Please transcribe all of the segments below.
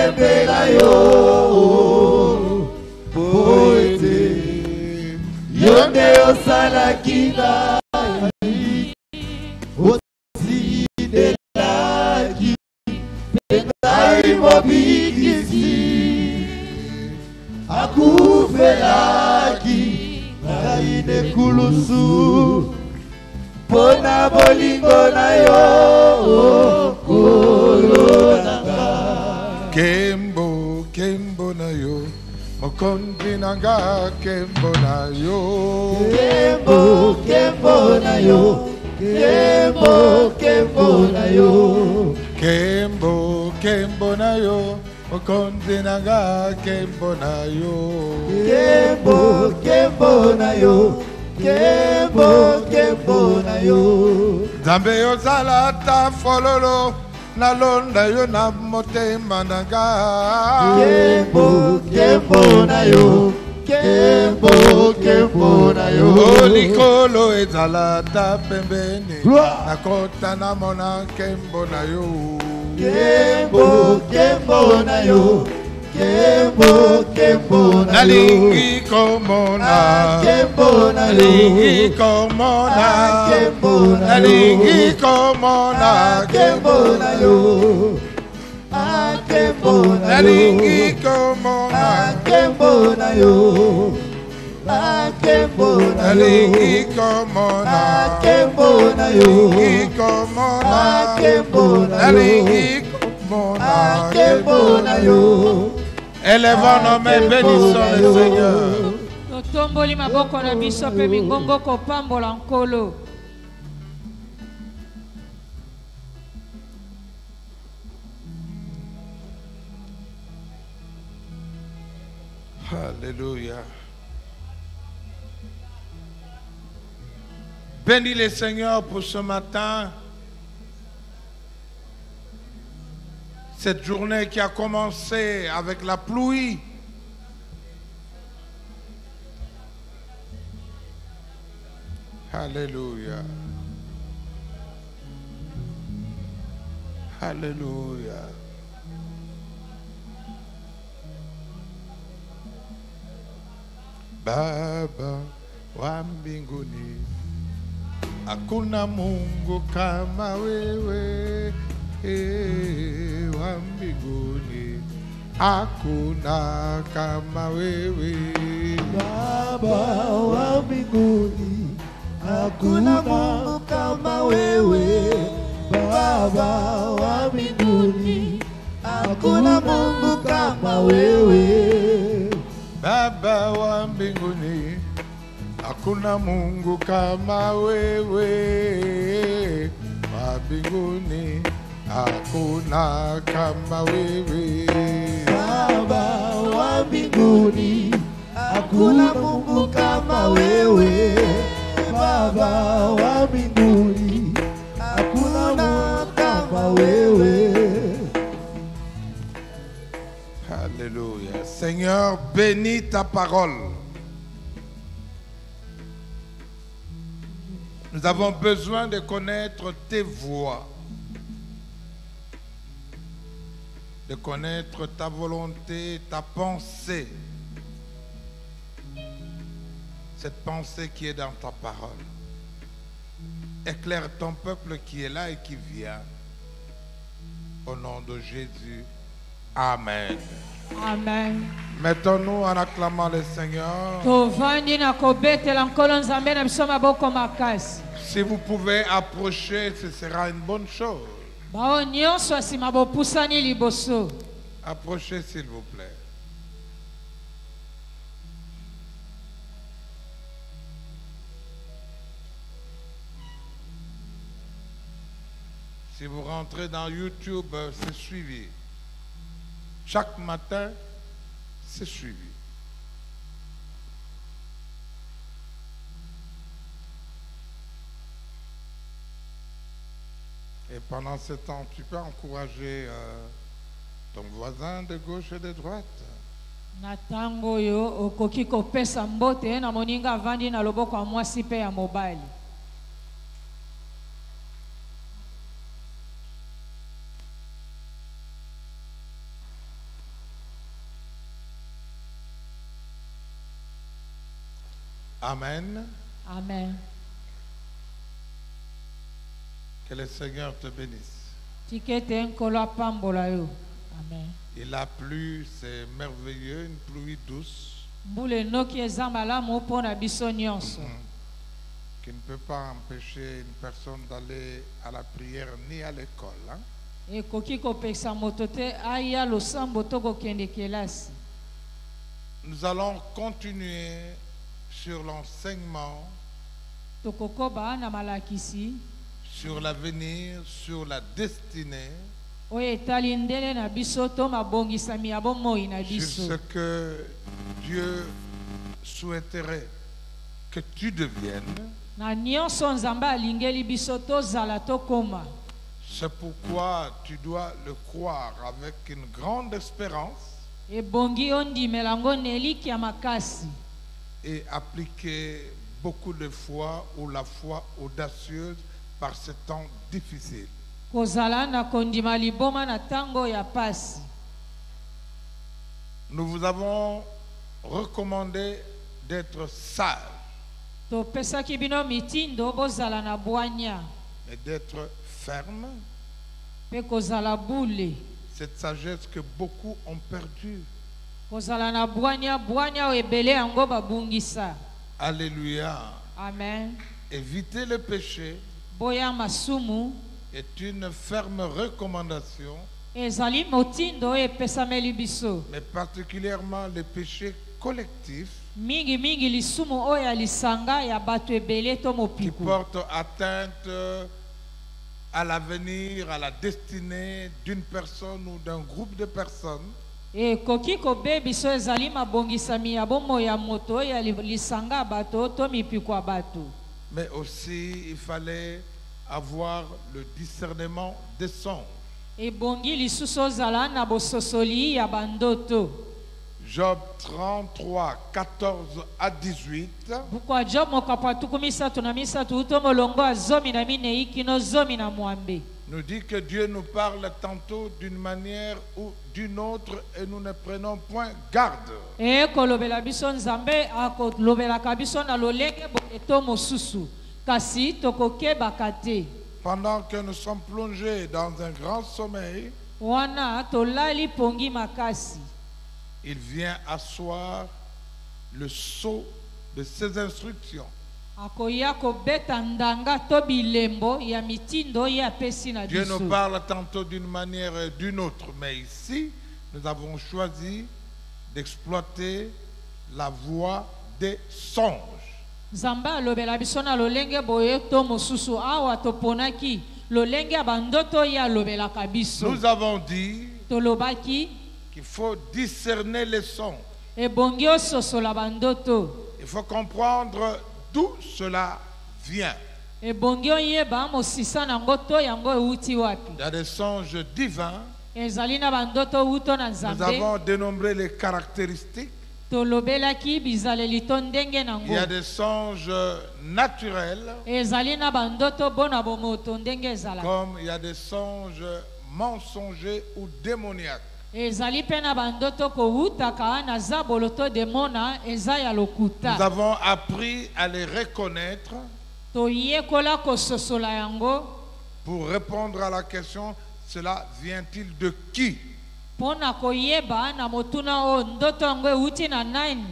pembela yo poete yonde osalaki ngai osidelaki ngai mobikisi akufelaki ngai nekulusu pona bolingo na yo kolonanga Kembo, Kembo na yo, mokonzi nanga Kembo na yo. Kembo, Kembo na yo, Kembo, Kembo na yo. Kembo, Kembo na yo, mokonzi nanga Kembo na yo. Kembo, Kembo na yo, Kembo, Kembo na yo. Zambe yo zalata fololo, na londa yo na motema nanga. Kembo, Kembo na yo, Kembo, Kembo na yo. Olikolo ezalata pembeni, na kota na mona Kembo na yo. Kembo, Kembo na yo, Kembo, Kembo na yo. Nalingi komona, Kembo na yo. nalingi komona, Kembo na yo. nalingi komona, Kembo na yo. Kembo na yo. nalingi komona, Kembo na yo. Kembo na yo. nalingi komona, Kembo na yo. nalingi komona, Kembo na yo. nalingi komona, Kembo na yo. Élevons nos mains, bénissons le Seigneur. Totomboli maboko na biso pe mingongo kopambola nkolo. Alléluia. Bénis le Seigneur pour ce matin. Cette journée qui a commencé avec la pluie. Alléluia. Alléluia. Baba wa mbinguni, hakuna Mungu kama wewe. Wa mbinguni, hakuna kama wewe. Baba wa mbinguni, hakuna Mungu kama wewe. Baba wa mbinguni, hakuna Mungu kama wewe. Baba wa mbinguni, hakuna Mungu kama wewe. Wa mbinguni, hakuna kama wewe. Baba wa mbinguni, hakuna Mungu kama wewe. Baba wa mbinguni, hakuna kama wewe. Alléluia. Seigneur, bénis ta parole. Nous avons besoin de connaître tes voies, de connaître ta volonté, ta pensée. Cette pensée qui est dans ta parole. Éclaire ton peuple qui est là et qui vient. Au nom de Jésus. Amen. Amen. Mettons-nous en acclamant le Seigneur. Tovandi na kobetela nkolo nzambe na biso maboko makasi. Si vous pouvez approcher, ce sera une bonne chose. Bao nyonso asima bopusani liboso. Approchez s'il vous plaît. Si vous rentrez dans YouTube, c'est suivi. Chaque matin, c'est suivi. Et pendant ce temps, tu peux encourager ton voisin de gauche et de droite. Na tango yo okoki kopesa mbote na moninga avandi na loboko ya mwasi pe ya mobali. Amen. Amen. Que le Seigneur te bénisse. Tikete nkolo apambola yo. Amen. Il a plu, c'est merveilleux, une pluie douce Mbule noki eza malamu mpona biso nyonso. qui ne peut pas empêcher une personne d'aller à la prière ni à l'école. Hein? Ekoki kopekisa moto te aya losambo to kokende kelasi. Nous allons continuer sur l'enseignement, Tokokoba na malakisi sur l'avenir, sur la destinée, oyo etali ndele na biso to mabongisami ya bomoi na sur biso. ce que Dieu souhaiterait que tu deviennes. Na nyonso nzambe alingeli biso tozala tokoma. C'est pourquoi tu dois le croire avec une grande espérance Ebongi ondimela ngo neliki ya makasi. et appliquer beaucoup de foi ou la foi audacieuse par ce temps difficile. Kozala na kondima liboma na tango ya pasi. Nous vous avons recommandé d'être sages Topesaki bino mitindo bozala na bwanya et d'être fermes. pe kozala bule. Cette sagesse que beaucoup ont perdue. Kozala na bwanya oyo ebele yango babungisa. Alléluia. Amen. Éviter le péché Boya masumu est une ferme recommandation, ezali motindo oyo epesameli biso. mais particulièrement le péché collectif Mingi lisumu oyo ya lisanga ya bato ebele to qui mopiku. porte atteinte à l'avenir, à la destinée d'une personne ou d'un groupe de personnes. Ekoki kobebiso ezali mabongisami ya bomoi ya moto oyo ya lisanga ya bato to mipiku ya bato. Mais aussi, il fallait avoir le discernement des songes. Ebongi lisusu ozala na bososoli ya bandoto. Job 33, 14 à 18. Buku ya Job mokapo atukumi misatu na misatu uto molongo ya zomi na minei kino zomi na mwambe. Nous dit que Dieu nous parle tantôt d'une manière ou d'une autre et nous ne prenons point garde. Kolobela biso nzambe akolobelaka biso na lolenge boye to mosusu kasi tokokebaka te. Pendant que nous sommes plongés dans un grand sommeil, Wana tolali pongi makasi. il vient asseoir le sceau de ses instructions. Akoya kobeta ndanga to bilembo ya mitindo oyo apesi na Dieu biso. nous parle tantôt d'une manière et d'une autre, mais ici, nous avons choisi d'exploiter la voie des songes. Nzambe alobela biso na lolenge boye to mosusu awa toponaki lolenge ya bandoto oyo alobelaka biso. Nous avons dit Tolobaki qu'il faut discerner les songes. ebongi ososola bandoto. Il faut comprendre d'où cela vient. Ebongi oyeba mosisa nango to yango euti wapi. Il y a des songes divins. Ezali na bandoto uto na Nous nzambe. avons dénombré les caractéristiques. Tolobelaki bizaleli to ndenge nango. Il y a des songes naturels, Ezali na bandoto bona bomoto ndenge ezala. comme il y a des songes mensongers ou démoniaques. Ezali pe na bandoto kowutaka na zabolo to demona eza ya Nous lokuta. avons appris à les reconnaître Toyekola kososola yango pour répondre à la question, cela vient-il de qui? pona koyeba na motuna o ndoto yango euti na nani.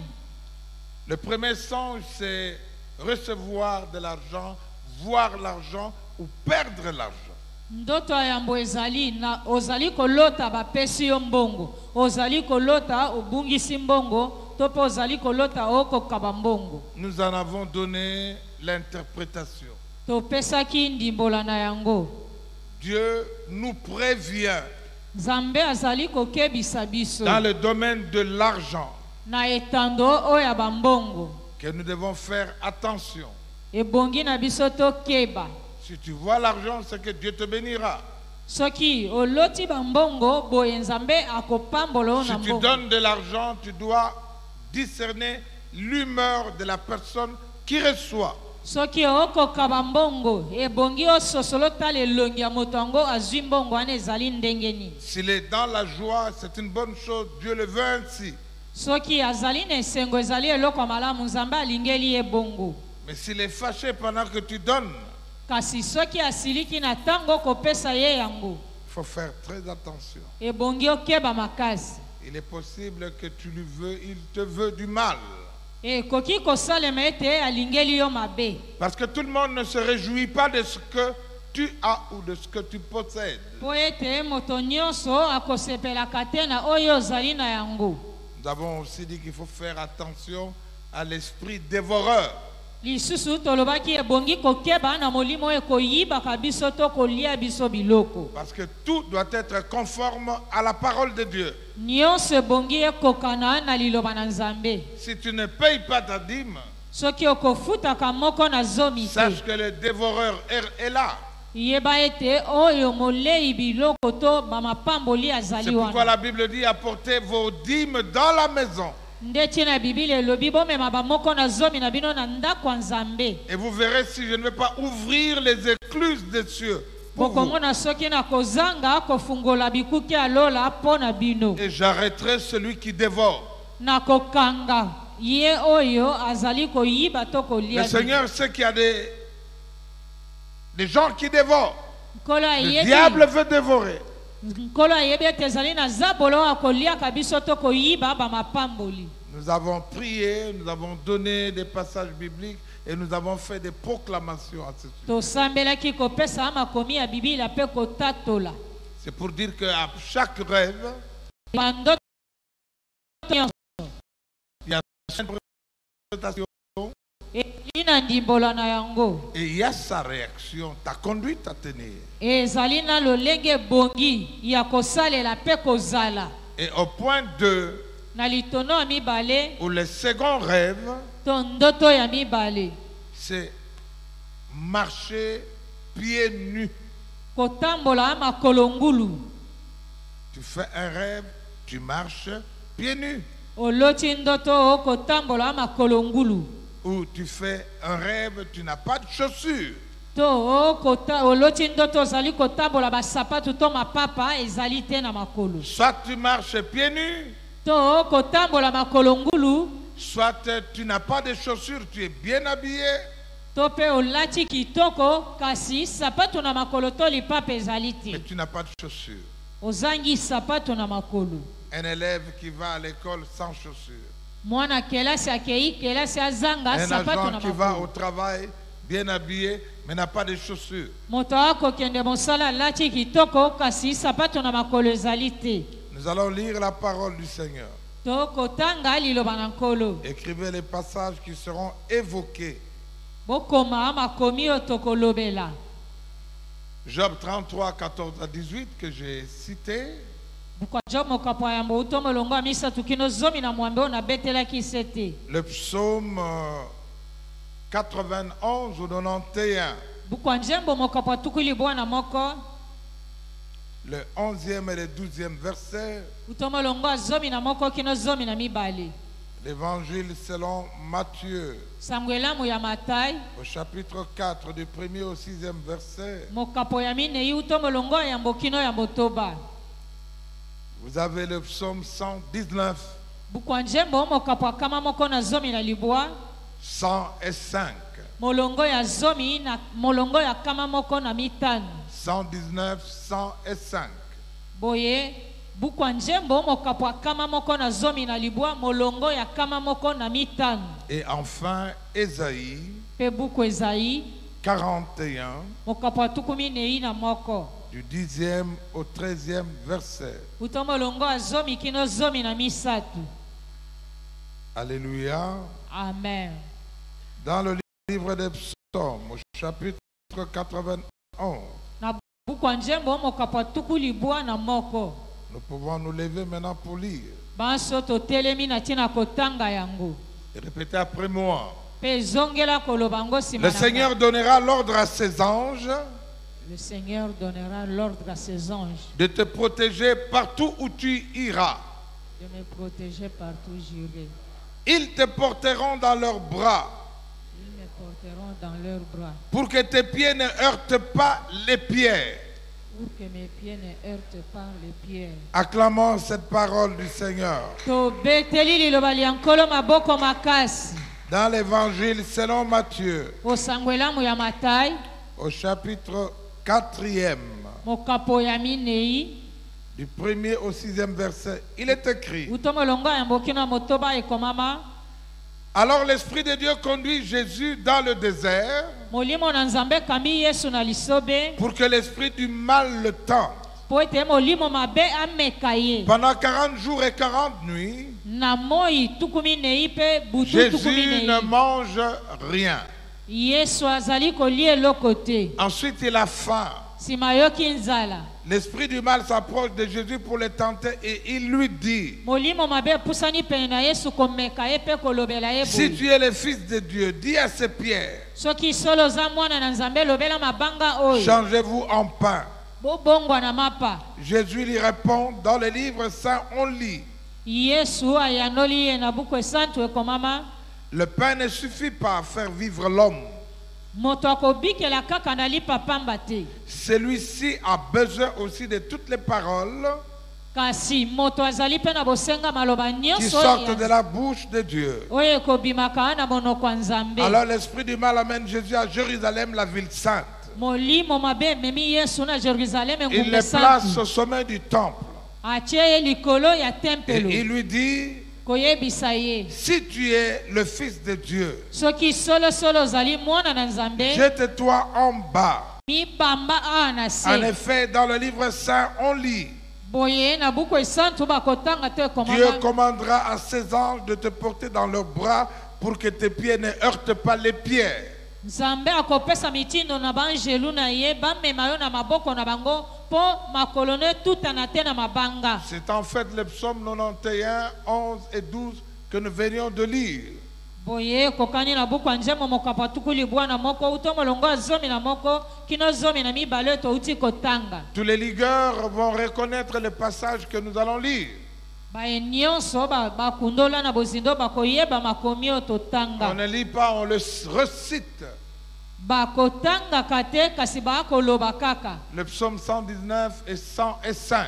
Le premier songe, c'est recevoir de l'argent, voir l'argent ou perdre l'argent. Ndoto ya yambo ezali na ozali kolota bapesi yo mbongo, ozali kolota obungisi mbongo to pe ozali kolota okokaba mbongo. Nous en avons donné l'interprétation. Topesaki ndimbola na yango. Dieu nous prévient Nzambe azali kokebisa biso dans le domaine de l'argent na etando oyo ya bambongo. que nous devons faire attention. Ebongi na biso tokeba. Si tu vois l'argent, c'est que Dieu te bénira. Soki oloti bambongo boye Nzambe akopambola yo Si na tu mbongo. donnes de l'argent, tu dois discerner l'humeur de la personne qui reçoit. Soki okokaba mbongo ebongi ososolo tala elongi ya moto yango azwi mbongo wana ezali ndenge nini. S'il est dans la joie, c'est une bonne chose. Dieu le veut ainsi. soki azali na esengo ezali eloko ya malamu nzambe alingeli ye bongo. Mais s'il est fâché pendant que tu donnes, Kasi soki asiliki na ntango kopesa ye yango, il faut faire très attention. ebongi okeba makasi. Il est possible que il te veut du mal. Koki kosalema ete alingeli yo mabe. Parce que tout le monde ne se réjouit pas de ce que tu as ou de ce que tu possèdes. Po ete moto nyonso akosepelaka te na oyo ozali na yango. Nous avons aussi dit qu'il faut faire attention à l'esprit dévoreur. Lisusu tolobaki ebongi kokeba na molimo ekoyibaka biso to kolia biso biloko. Parce que tout doit être conforme à la parole de Dieu. Nyonso ebongi ekokana na liloba na Nzambe. Si tu ne payes pas ta dîme, Soki okofutaka moko na zomi te, sache que le dévoreur est là. yeba ete oyo molei biloko to bamapamboli azali C'est pourquoi wana. la Bible dit apportez vos dîmes dans la maison. Ndeti na Biblia elobi bomema bamoko na zomi na bino na ndako ya Nzambe. Et vous verrez si je ne vais pas ouvrir les écluses des cieux pour vous. Bokomona soki na kozanga kofungola bikuki ya lola mpo na bino. Et j'arrêterai celui qui dévore. Na kokanga ye oyo azali koyiba to Le kolia. Seigneur sait qu'il y a des gens qui dévorent. Nkolo Le ayebi- diable veut dévorer. Nkolo ayebi ete ezali na zabolo akoliaka biso to koyiba bamapamboli. Nous avons prié, nous avons donné des passages bibliques et nous avons fait des proclamations à ce sujet. Tosambelaki kopesa makomi ya Biblia pe kotatola. C'est pour dire qu'à chaque rêve, Bandoto nyonso il y a une interprétation ina ndimbola na yango. et il y a sa réaction, ta conduite à tenir. Ezali na lolenge bongi ya kosalela pe kozala. Et au point 2, Na litono ya mibale où le second rêve, to ndoto ya mibale. c'est marcher pieds nus. Kotambola makolo ngulu. Tu fais un rêve, tu marches pieds nus. Oloti ndoto kotambola makolo ngulu. Ou tu fais un rêve, tu n'as pas de chaussures. To oloti ndoto ozali kotambola basapatu to mapapa ezali te na makolo. Soit tu marches pieds nus, To kotambola makolo ngulu. soit tu n'as pas de chaussures, tu es bien habillé. To pe olati kitoko kasi sapatu na makolo to lipapa ezali Mais te. tu n'as pas de chaussures. Ozangi sapatu na makolo. Un élève qui va à l'école sans chaussures. Mwana kelasi akei kelasi azanga Un sapatu agent na qui va au makolo. travail bien habillé, mais n'a pas de chaussures. Moto akokende mosala alati kitoko kasi sapatu na makolo ezali te. Nous allons lire la parole du Seigneur. To kotanga liloba na nkolo. Écrivez les passages qui seront évoqués. Bokoma makomi oyo tokolobela. Job 33, 14 à 18 que j'ai cité. Bukwa Job mokapo ya mbo utomo longo misatu kino zomi na mwambe ona betelaki sete. Le psaume 91 ou 91. Bukwa njembo mokapo tukuli bwana moko. Le 11e et le 12e verset. Utomo longo zomi na moko kino zomi na mibale. L'évangile selon Matthieu, Samuelamu ya Matai. au chapitre 4, du 1er au 6e verset. Mokapo ya mine utomo longo ya mbokino ya motoba. Vous avez le psaume 119, Bukwa njembo mokapo kama moko na zomi na libwa. 105, Molongo ya zomi na molongo ya kama moko na mitano. 119, 105. Boye bukwa njembo mokapo kama moko na zomi na libwa molongo ya kama moko na mitano. Et enfin, Ésaïe Pe buku Ezaïe 41, mokapo tukumi nei na moko. du 10e au 13e verset. Utomo longo ya zomi kino zomi na misatu. Alléluia. Amen. Dans le livre des psaumes, au chapitre 91, Na bukwa njembo mokapo tuku libwa na moko. nous pouvons nous lever maintenant pour lire. Banso to telemi na tina kotanga yango. Et répétez après moi. Pe zongela kolobango Le simana. Seigneur donnera l'ordre à ses anges Le Seigneur donnera l'ordre à ses anges de te protéger partout où tu iras. de me protéger partout où j'irai. Ils te porteront dans leurs bras Ils me porteront dans leurs bras pour que tes pieds ne heurtent pas les pierres. Pour que mes pieds ne heurtent pas les pierres. Acclamons cette parole du Seigneur. Tobeteli liloba liankolo maboko makasi. Dans l'évangile selon Matthieu, Osangwelamu ya Matai. au chapitre 4e, Mokapo ya minei. du 1er au 6e verset, il est écrit: Utomolonga ya mbokina motoba ekomama. Alors l'Esprit de Dieu conduit Jésus dans le désert Molimo na nzambe kambi Yesu na lisobe. pour que l'esprit du mal le tente. Po ete molimo mabe ameka ye. Pendant 40 jours et 40 nuits, Na moi tukumi nei pe butu tukumi Jésus nei. ne mange rien. Yesu azali kolie lokote. Ensuite, il a faim. Simayoki nzala. L'esprit du mal s'approche de Jésus pour le tenter et il lui dit: Molimo mabe pusani pene na Yesu komeka ye pe kolobela ye si boye. tu es le Fils de Dieu, dis à ces pierres: Soki solo za mwana na nzambe lobela mabanga oyo. changez-vous en pain. Bobongwa na mapa. Jésus lui répond: dans le livre saint, on lit: Yesu ayanoli ye na buku esantu ekomama. le pain ne suffit pas à faire vivre l'homme. Moto akobikela kaka na lipa pamba te. Celui-ci a besoin aussi de toutes les paroles Kasi moto azali pe na bosenga maloba qui nyonso sortent de ya. la bouche de Dieu. Oyo ekobimaka na monoko ya nzambe. Alors l'esprit du mal amène Jésus à Jérusalem, la ville sainte. Molimo mabe memi Yesu na Jerusalem Il ngumbe le place santu. au sommet du temple Atie ye likolo ya et tempelo. il lui dit: Koyebisa ye. si tu es le Fils de Dieu, Soki solo ozali mwana na nzambe. jette-toi en bas. Mibamba awa na En se. effet, dans le livre saint, on lit: Boye na buku esantu bakotanga te Dieu ekomama. commandera à ses anges de te porter dans leurs bras pour que tes pieds ne heurtent pas les pierres. Nzambe akopesa mitindo na banjelu na ye bamema yo na maboko na bango po makolo ne tutana te na mabanga. C'est en fait le psaume 91, 11 et 12 que nous venions de lire. Boye kokani na buku ya njemo mokapa tukuli bwana moko utomo longo zomi na moko kino zomi na mibale to uti kotanga. Tous les ligueurs vont reconnaître le passage que nous allons lire. Baye nyonso bakundola na bozindo bakoyeba makomi o On totanga. ne lit pas, on le recite. Bakotanga kate kasi bakoloba kaka. Le psaume 119 et 105.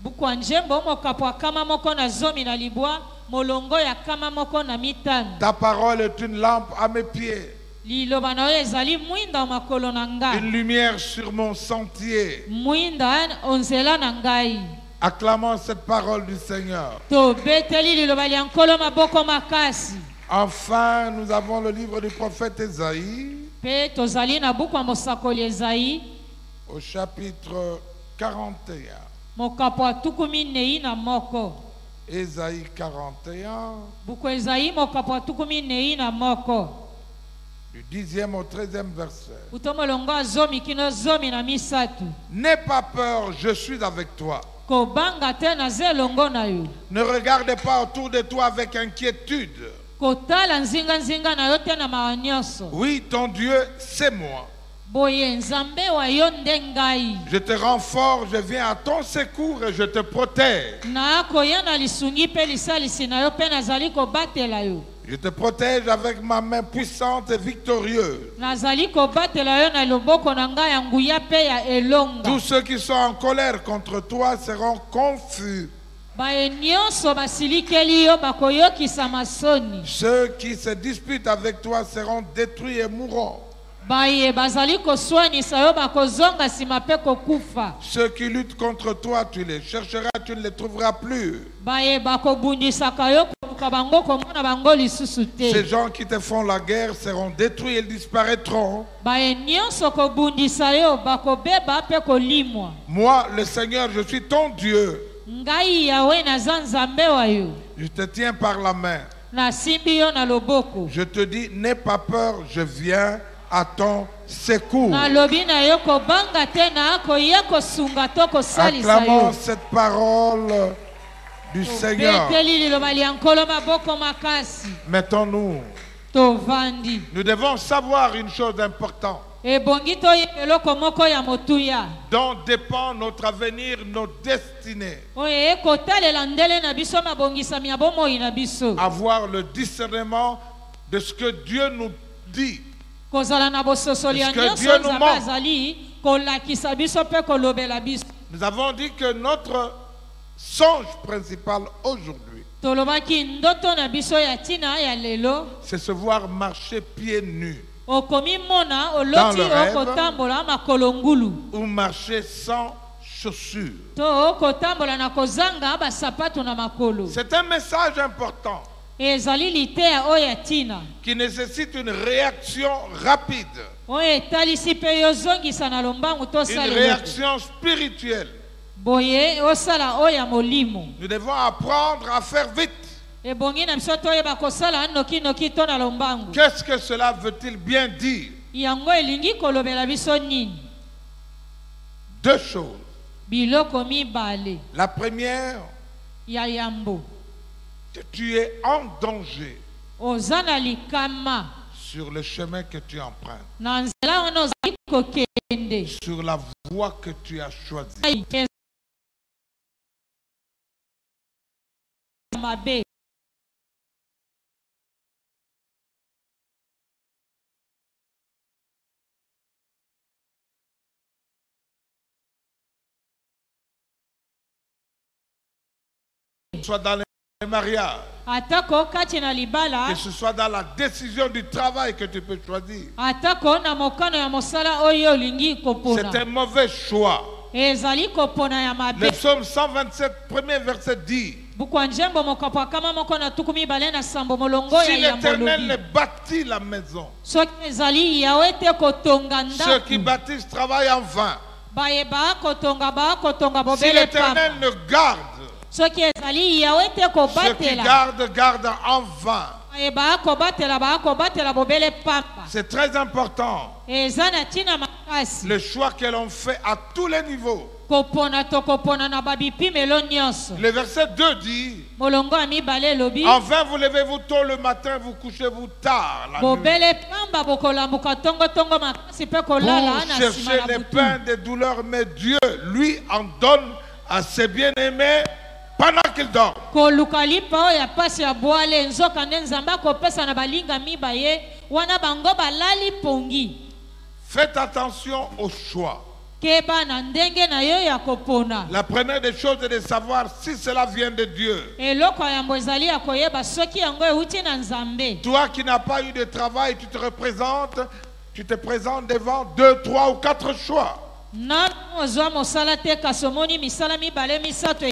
Buku ya njembo mokapwa kama moko na zomi na libwa molongo ya kama moko na mitano. Ta parole est une lampe à mes pieds, Liloba na yo ezali mwinda makolo na ngai. une lumière sur mon sentier. Mwinda onzela na ngai. Acclamons cette parole du Seigneur. To beteli liloba lya nkolo maboko makasi. Enfin, nous avons le livre du prophète Ésaïe Pe tozali na buku ya mosakoli Ezayi. au chapitre 41. Mokapo ya tukumi nei na moko. Ésaïe 41, Buku Ezayi mokapo ya tukumi nei na moko. du 10e au 13e verset. Utomolongo ya zomi kino zomi na misatu. N'aie pas peur, je suis avec toi. Kobanga te naza elongo na yo. Ne regarde pas autour de toi avec inquiétude. Kotala nzinga na yo te na mawa nyonso. Oui, ton Dieu, c'est moi. Boye nzambe wa yo nde ngai. Je te rends fort, je viens à ton secours et je te protège. Na koya na lisungi pe lisalisi na yo pe nazali kobatela yo. Je te protège avec ma main puissante et victorieuse. Nazali kobatela yo na loboko na ngai ya nguya pe ya elonga. Tous ceux qui sont en colère contre toi seront confus. Baye nyonso basilikeli yo bakoyokisa masoni. Ceux qui se disputent avec toi seront détruits et mourront. Baye bazali koswanisa yo bakozonga nsima pe kokufa. Ceux qui luttent contre toi, tu les chercheras, tu ne les trouveras plus. Baye bakobundisaka yo koluka bango komona bango lisusu te. Ces gens qui te font la guerre seront détruits et disparaîtront. Baye nyonso kobundisa yo bakobeba pe kolimwa. Moi, le Seigneur, je suis ton Dieu. Ngai yawe naza nzambe wa yo. Je te tiens par la main. Nasimbi yo na loboko. Je te dis, n'aie pas peur, je viens à ton secours. Nalobi na yo kobanga te na koya kosunga to kosalisa Acclamons yo. cette parole du Seigneur. Beteli liloba lya nkolo maboko makasi. Mettons-nous. Tovandi. Nous devons savoir une chose importante Ebongi toyeba eloko moko ya motuya. dont dépend notre avenir, nos destinées. Oye kotalela ndele na biso mabongisami ya bomoi na biso. Avoir le discernement de ce que Dieu nous dit. Kozala na bososoli ya Est-ce que nyonso Dieu nous nzambe ment? azali kolakisa biso pe kolobela biso. Nous avons dit que notre songe principal aujourd'hui, Tolobaki ndoto na biso ya tina ya lelo. c'est se voir marcher pieds nus Okomi mona Dans oloti le rêve. okotambola makolo ngulu. ou marcher sans chaussures. To okotambola na kozanga basapato na makolo. C'est un message important Ezali liteya oyo ya tina. qui nécessite une réaction rapide, Oyo etalisi pe yozongisa na lombangu une tosala eloko. réaction spirituelle. Boye osala oyo ya molimo. Nous devons apprendre à faire vite. Ebongi na biso toyeba kosala noki to na lombangu. Qu'est-ce que cela veut-il bien dire? Yango elingi kolobela biso nini? Deux choses. Biloko mibale La première, ya yambo. que tu es en danger Oza na likama sur le chemin que tu empruntes, na nzela wana ozali kokende. sur la voie que tu as choisie. Mabe. Que ce soit dans les mariages, Atako kati na libala. que ce soit dans la décision du travail que tu peux choisir. Atako na mokano ya mosala oyo olingi kopona. C'est un mauvais choix. Ezali kopona ya Le mabe. psaume 127, premier verset dit: Bukwanjembo mokapo kama moko na tukumi bale na sambo molongo si ya l'Éternel yambolobi. ne bâtit la maison, Soki ezali yawe te kotonga ceux qui ndaku. bâtissent travaillent en vain. Bayeba kotonga Si bobele l'Éternel pamba. ne garde, Soki ezali yawe te ceux qui kobatela. gardent en vain. Bayeba kobatela bobele pamba. C'est très important. Eza na tina makasi. Le choix que l'on fait à tous les niveaux. Kopona to kopona na babipimelo nyonso. Le verset 2 dit: Molongo ya mibale elobi. en vain vous levez-vous tôt le matin, vous couchez-vous tard la nuit, Bobele pamba bokolambuka tongo makasi pe kolala pour na chercher sima na les butu. pains des douleurs, mais Dieu lui en donne à ses bien-aimés pendant qu'ils dorment. Koluka lipa oyo ya pasi ya bwale nzoka nde nzambe akopesa na balinga mibaye wana bango balali pongi. Faites attention au choix. Keba na ndenge na yo ya kopona. La première des choses est de savoir si cela vient de Dieu. Eloko ya yambo ezali ya koyeba soki yango euti na nzambe. Toi qui n'as pas eu de travail, tu te présentes devant 2, 3 ou 4 choix. Na ozwa mosala te kasomoni misala mibale misato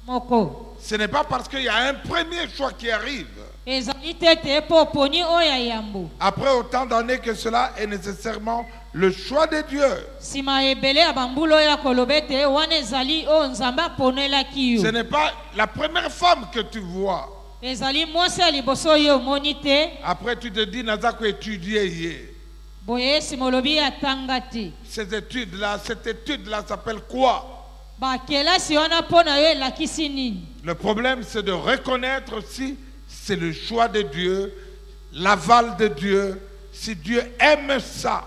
moko. Ce n'est pas parce qu'il y a un premier choix qui arrive, Ezali tete po poni oya yambo. après autant d'années, que cela est nécessairement le choix de Dieu. Sima ebele ya bambulo ya kolobete wana ezali o nzambe aponelaki Ce yo. n'est pas la première femme que tu vois. Ezali mwasi ya liboso yo omoni te. Après tu te dis, Nazako étudier hier. Boye simolobi atanga te. Cette étude-là s'appelle quoi? Bakelasi wana pona yo elakisi nini? Le problème, c'est de reconnaître si c'est le choix de Dieu, l'aval de Dieu, si Dieu aime ça.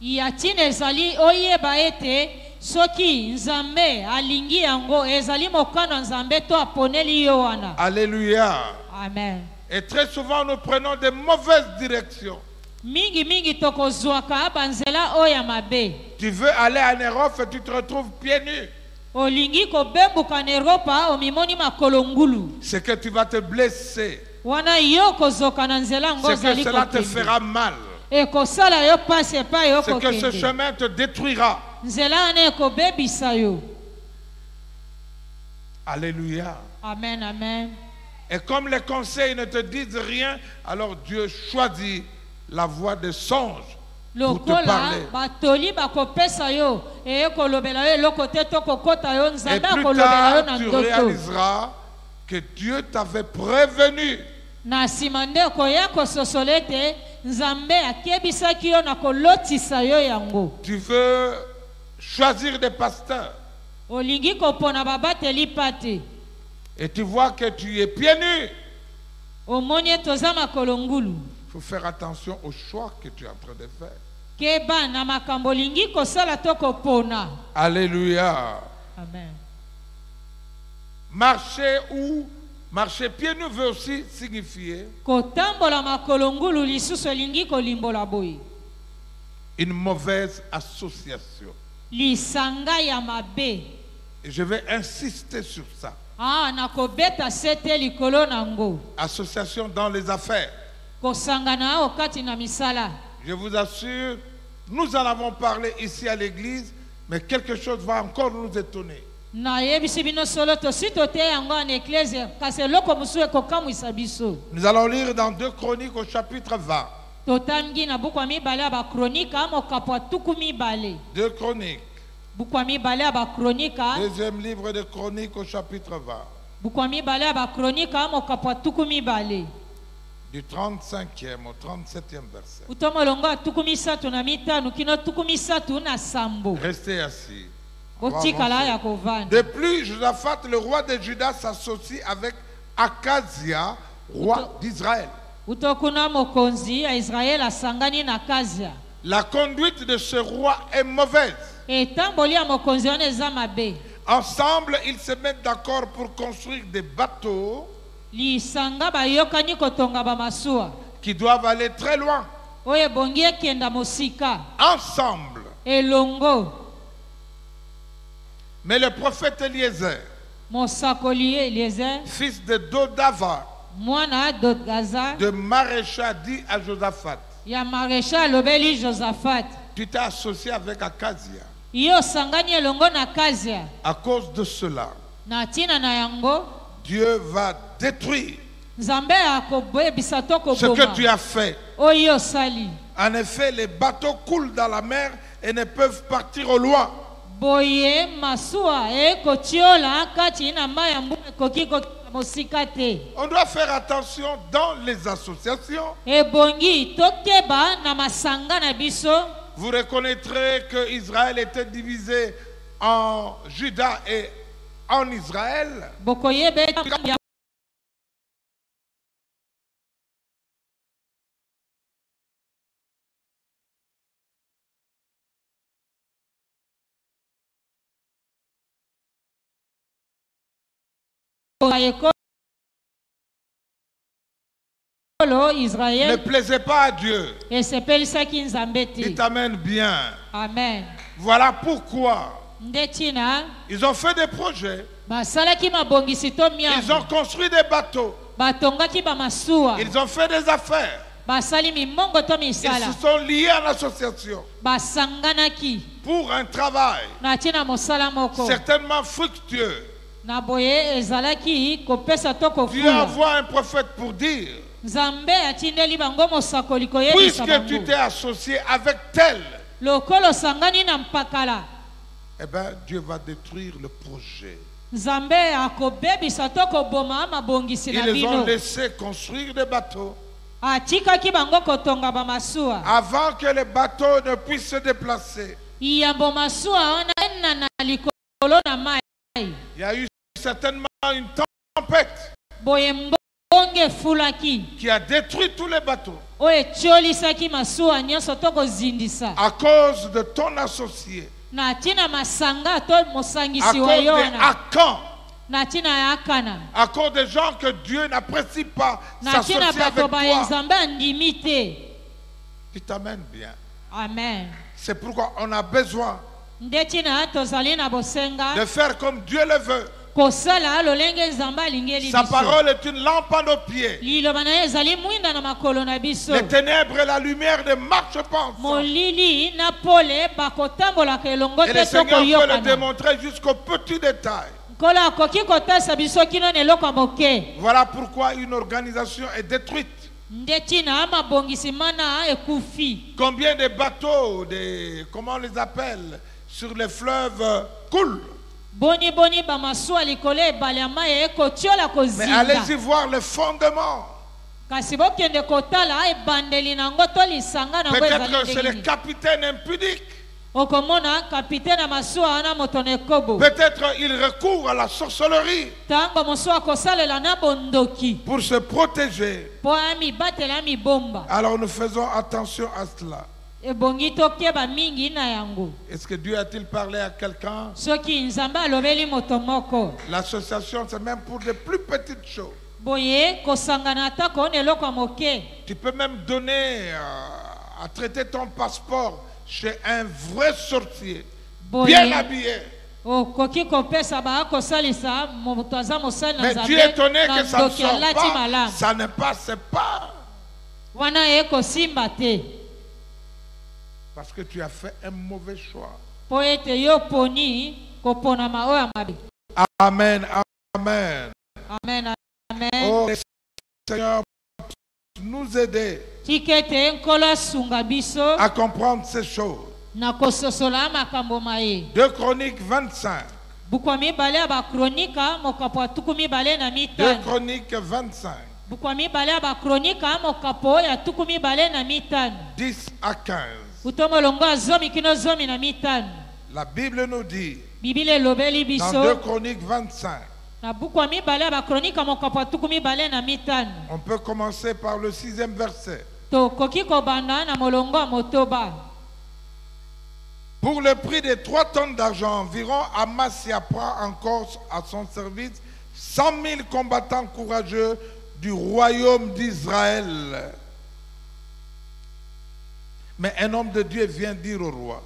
Yatina ezali oyeba ete soki nzambe alingi yango ezali mokano nzambe to aponeli yo wana. Alléluia. Amen. Et très souvent, nous prenons de mauvaises directions. Mingi tokozwaka banzela oya mabe. Tu veux aller à Nérof et tu te retrouves pieds nus. Olingi kobembuka na Europa omimoni makolo ngulu. C'est que tu vas te blesser. Wana yo kozoka na nzela ngo C'est que zali cela te kokende. fera mal. Ekosala yo pasi epai yo C'est que ce kokende. chemin te détruira. Nzela wana ekobebisa yo. Alléluia. Amen, amen. Et comme les conseils ne te disent rien, alors Dieu choisit la voie des songes pour te Lokola parler. batoli bakopesa yo ekolobela yo eloko te to kokota yo Et nzambe plus akolobela yo tard, na tu ndoto. réaliseras que Dieu t'avait prévenu. Na nsima nde koya kososola ete nzambe akebisaki yo na kolotisa yo yango. Tu veux choisir des pasteurs Olingi kopona babateli pate. et tu vois que tu es pieds nus. Omoni toza makolo ngulu. Il faut faire attention au choix que tu es en train de faire. Keba na makambo olingi kosala to kopona. Alléluia. Amen. Marcher pieds nus veut aussi signifier Kotambola makolo ngulu lisusu olingi kolimbola boyi. une mauvaise association. lisanga ya mabe. Et je vais insister sur ça. Nakobeta sete likolo nango. Association dans les affaires. Kosangana okati na misala. Je vous assure, nous en avons parlé ici à l'église, mais quelque chose va encore nous étonner. Na yebisi bino solo to sito te yango en église kasi loko musu ekokamwisa biso. Nous allons lire dans 2 Chroniques au chapitre 20. Totangi na buku mibale ba kronika mokapo tuku mibale. 2 Chroniques. Buku mibale ba kronika. Deuxième livre de Chroniques au chapitre 20. Buku mibale ba kronika mokapo tuku mibale. Du 35e au 37e verset. Utomolongo tuku misatu na mitano kino tuku misatu na sambo. Restez assis. De plus, Josaphat, le roi de Juda, s'associe avec Akazia, roi d'Israël. La conduite de ce roi est mauvaise. Ensemble, ils se mettent d'accord pour construire des bateaux qui doivent aller très loin. Ensemble. Mais le prophète Eliezer, fils de Dodava, de Marécha, dit à Josaphat, tu t'es associé avec Akazia. À cause de cela, Dieu va détruire ce que tu as fait. En effet, les bateaux coulent dans la mer et ne peuvent partir au loin. On doit faire attention dans les associations. Vous reconnaîtrez que Israël était divisé en Juda et en Israël. Ne plaisait pas à Dieu. Il t'amène bien. Amen. Voilà pourquoi ils ont fait des projets. Ils ont construit des bateaux. Ils ont fait des affaires. Ils se sont liés en association pour un travail certainement fructueux. Dieu envoie un prophète pour dire, puisque tu t'es associé avec tel, eh bien Dieu va détruire le projet. Ils les ont laissé construire des bateaux avant que les bateaux ne puissent se déplacer. Il y a eu certainement une tempête qui a détruit tous les bateaux à cause de ton associé, à cause des Akans, à cause des gens que Dieu n'apprécie pas s'associer avec toi. Tu t'amènes bien. Amen. C'est pourquoi on a besoin de faire comme Dieu le veut. Sa parole est une lampe à nos pieds. Les ténèbres et la lumière ne marchent pas ensemble. Et le Seigneur peut le démontrer jusqu'au petit détail. Voilà pourquoi une organisation est détruite. Combien de bateaux, comment on les appelle, sur les fleuves coulent. Mais allez-y voir le fondement. Peut-être c'est le capitaine impudique. Peut-être il recourt à la sorcellerie pour se protéger. Alors nous faisons attention à cela. Est-ce que Dieu a-t-il parlé à quelqu'un? L'association, c'est même pour de plus petites choses. Tu peux même donner à traiter ton passeport chez un vrai sorcier, Boye. bien habillé. okoki kopesa bakosalisa moto aza mosali na Mais nzambe tu es étonné na que ça ne ndoki sort alati pas. malamu Ça ne passe pas. wana ekosimba te Parce que tu as fait un mauvais choix. mpo ete yo poni koponama oyo ya mabe. Amen. Amen. Amen, amen. Oh Seigneur, nous aider tika ete nkolo asunga biso à comprendre ces choses. na kososola makambo ma ye. 2 Chroniques 25. buku ya mibale ya bakronika mokapo ya tuku mibale na 2 mitano. Chroniques 25. buku ya mibale ya bakronika mokapo ya tuku mibale na mitano. 10 à 15. utomo longo ya zomi kino zomi na mitano. La Bible nous dit, bibile elobeli dans biso 2 Chroniques 25, na buku ya mibale ya bakronika mokapo ya tuku mibale na mitano. on peut commencer par le 6e verset. tokoki kobanda na molongo ya motoba. Pour le prix de 3 tonnes d'argent environ, Amasia prend encore à son service 100 000 combattants courageux du royaume d'Israël. Mais un homme de Dieu vient dire au roi,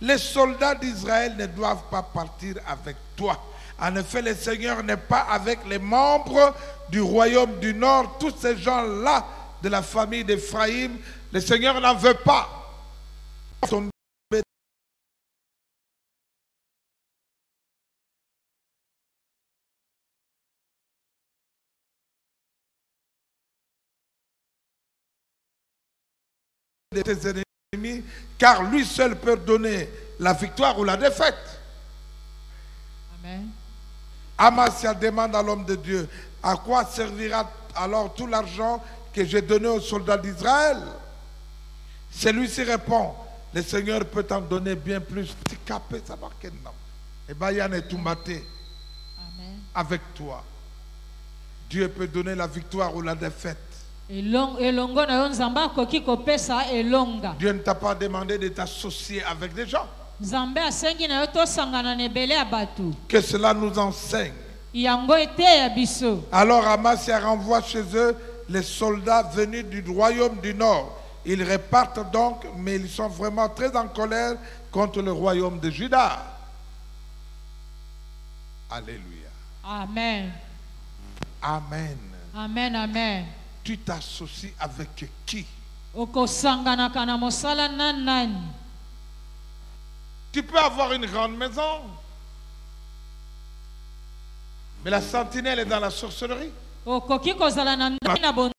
les soldats d'Israël ne doivent pas partir avec toi. En effet, le Seigneur n'est pas avec les membres du royaume du Nord. Tous ces gens-là de la famille d'Éphraïm, le Seigneur n'en veut pas. De tes ennemis, car lui seul peut donner la victoire ou la défaite. Amen. Amasia demande à l'homme de Dieu, à quoi servira alors tout l'argent que j'ai donné aux soldats d'Israël? Celui-ci répond, le Seigneur peut t'en donner bien plus. Amen. Avec toi, Dieu peut donner la victoire ou la défaite. elongo na yo nzambe akoki kopesa elonga. Dieu ne t'a pas demandé de t'associer avec des gens. nzambe asengi na yo tosangana na ebele ya bato. Que cela nous enseigne. yango ete ya biso. Alors Amasia renvoie chez eux les soldats venus du royaume du Nord. Ils repartent donc, mais ils sont vraiment très en colère contre le royaume de Juda. Alléluia. Amen. Amen. Amen, amen. Tu t'associes avec qui? okosanganaka na mosala na nani? Tu peux avoir une grande maison, mais la sentinelle est dans la sorcellerie. okoki kozala na ndai na bon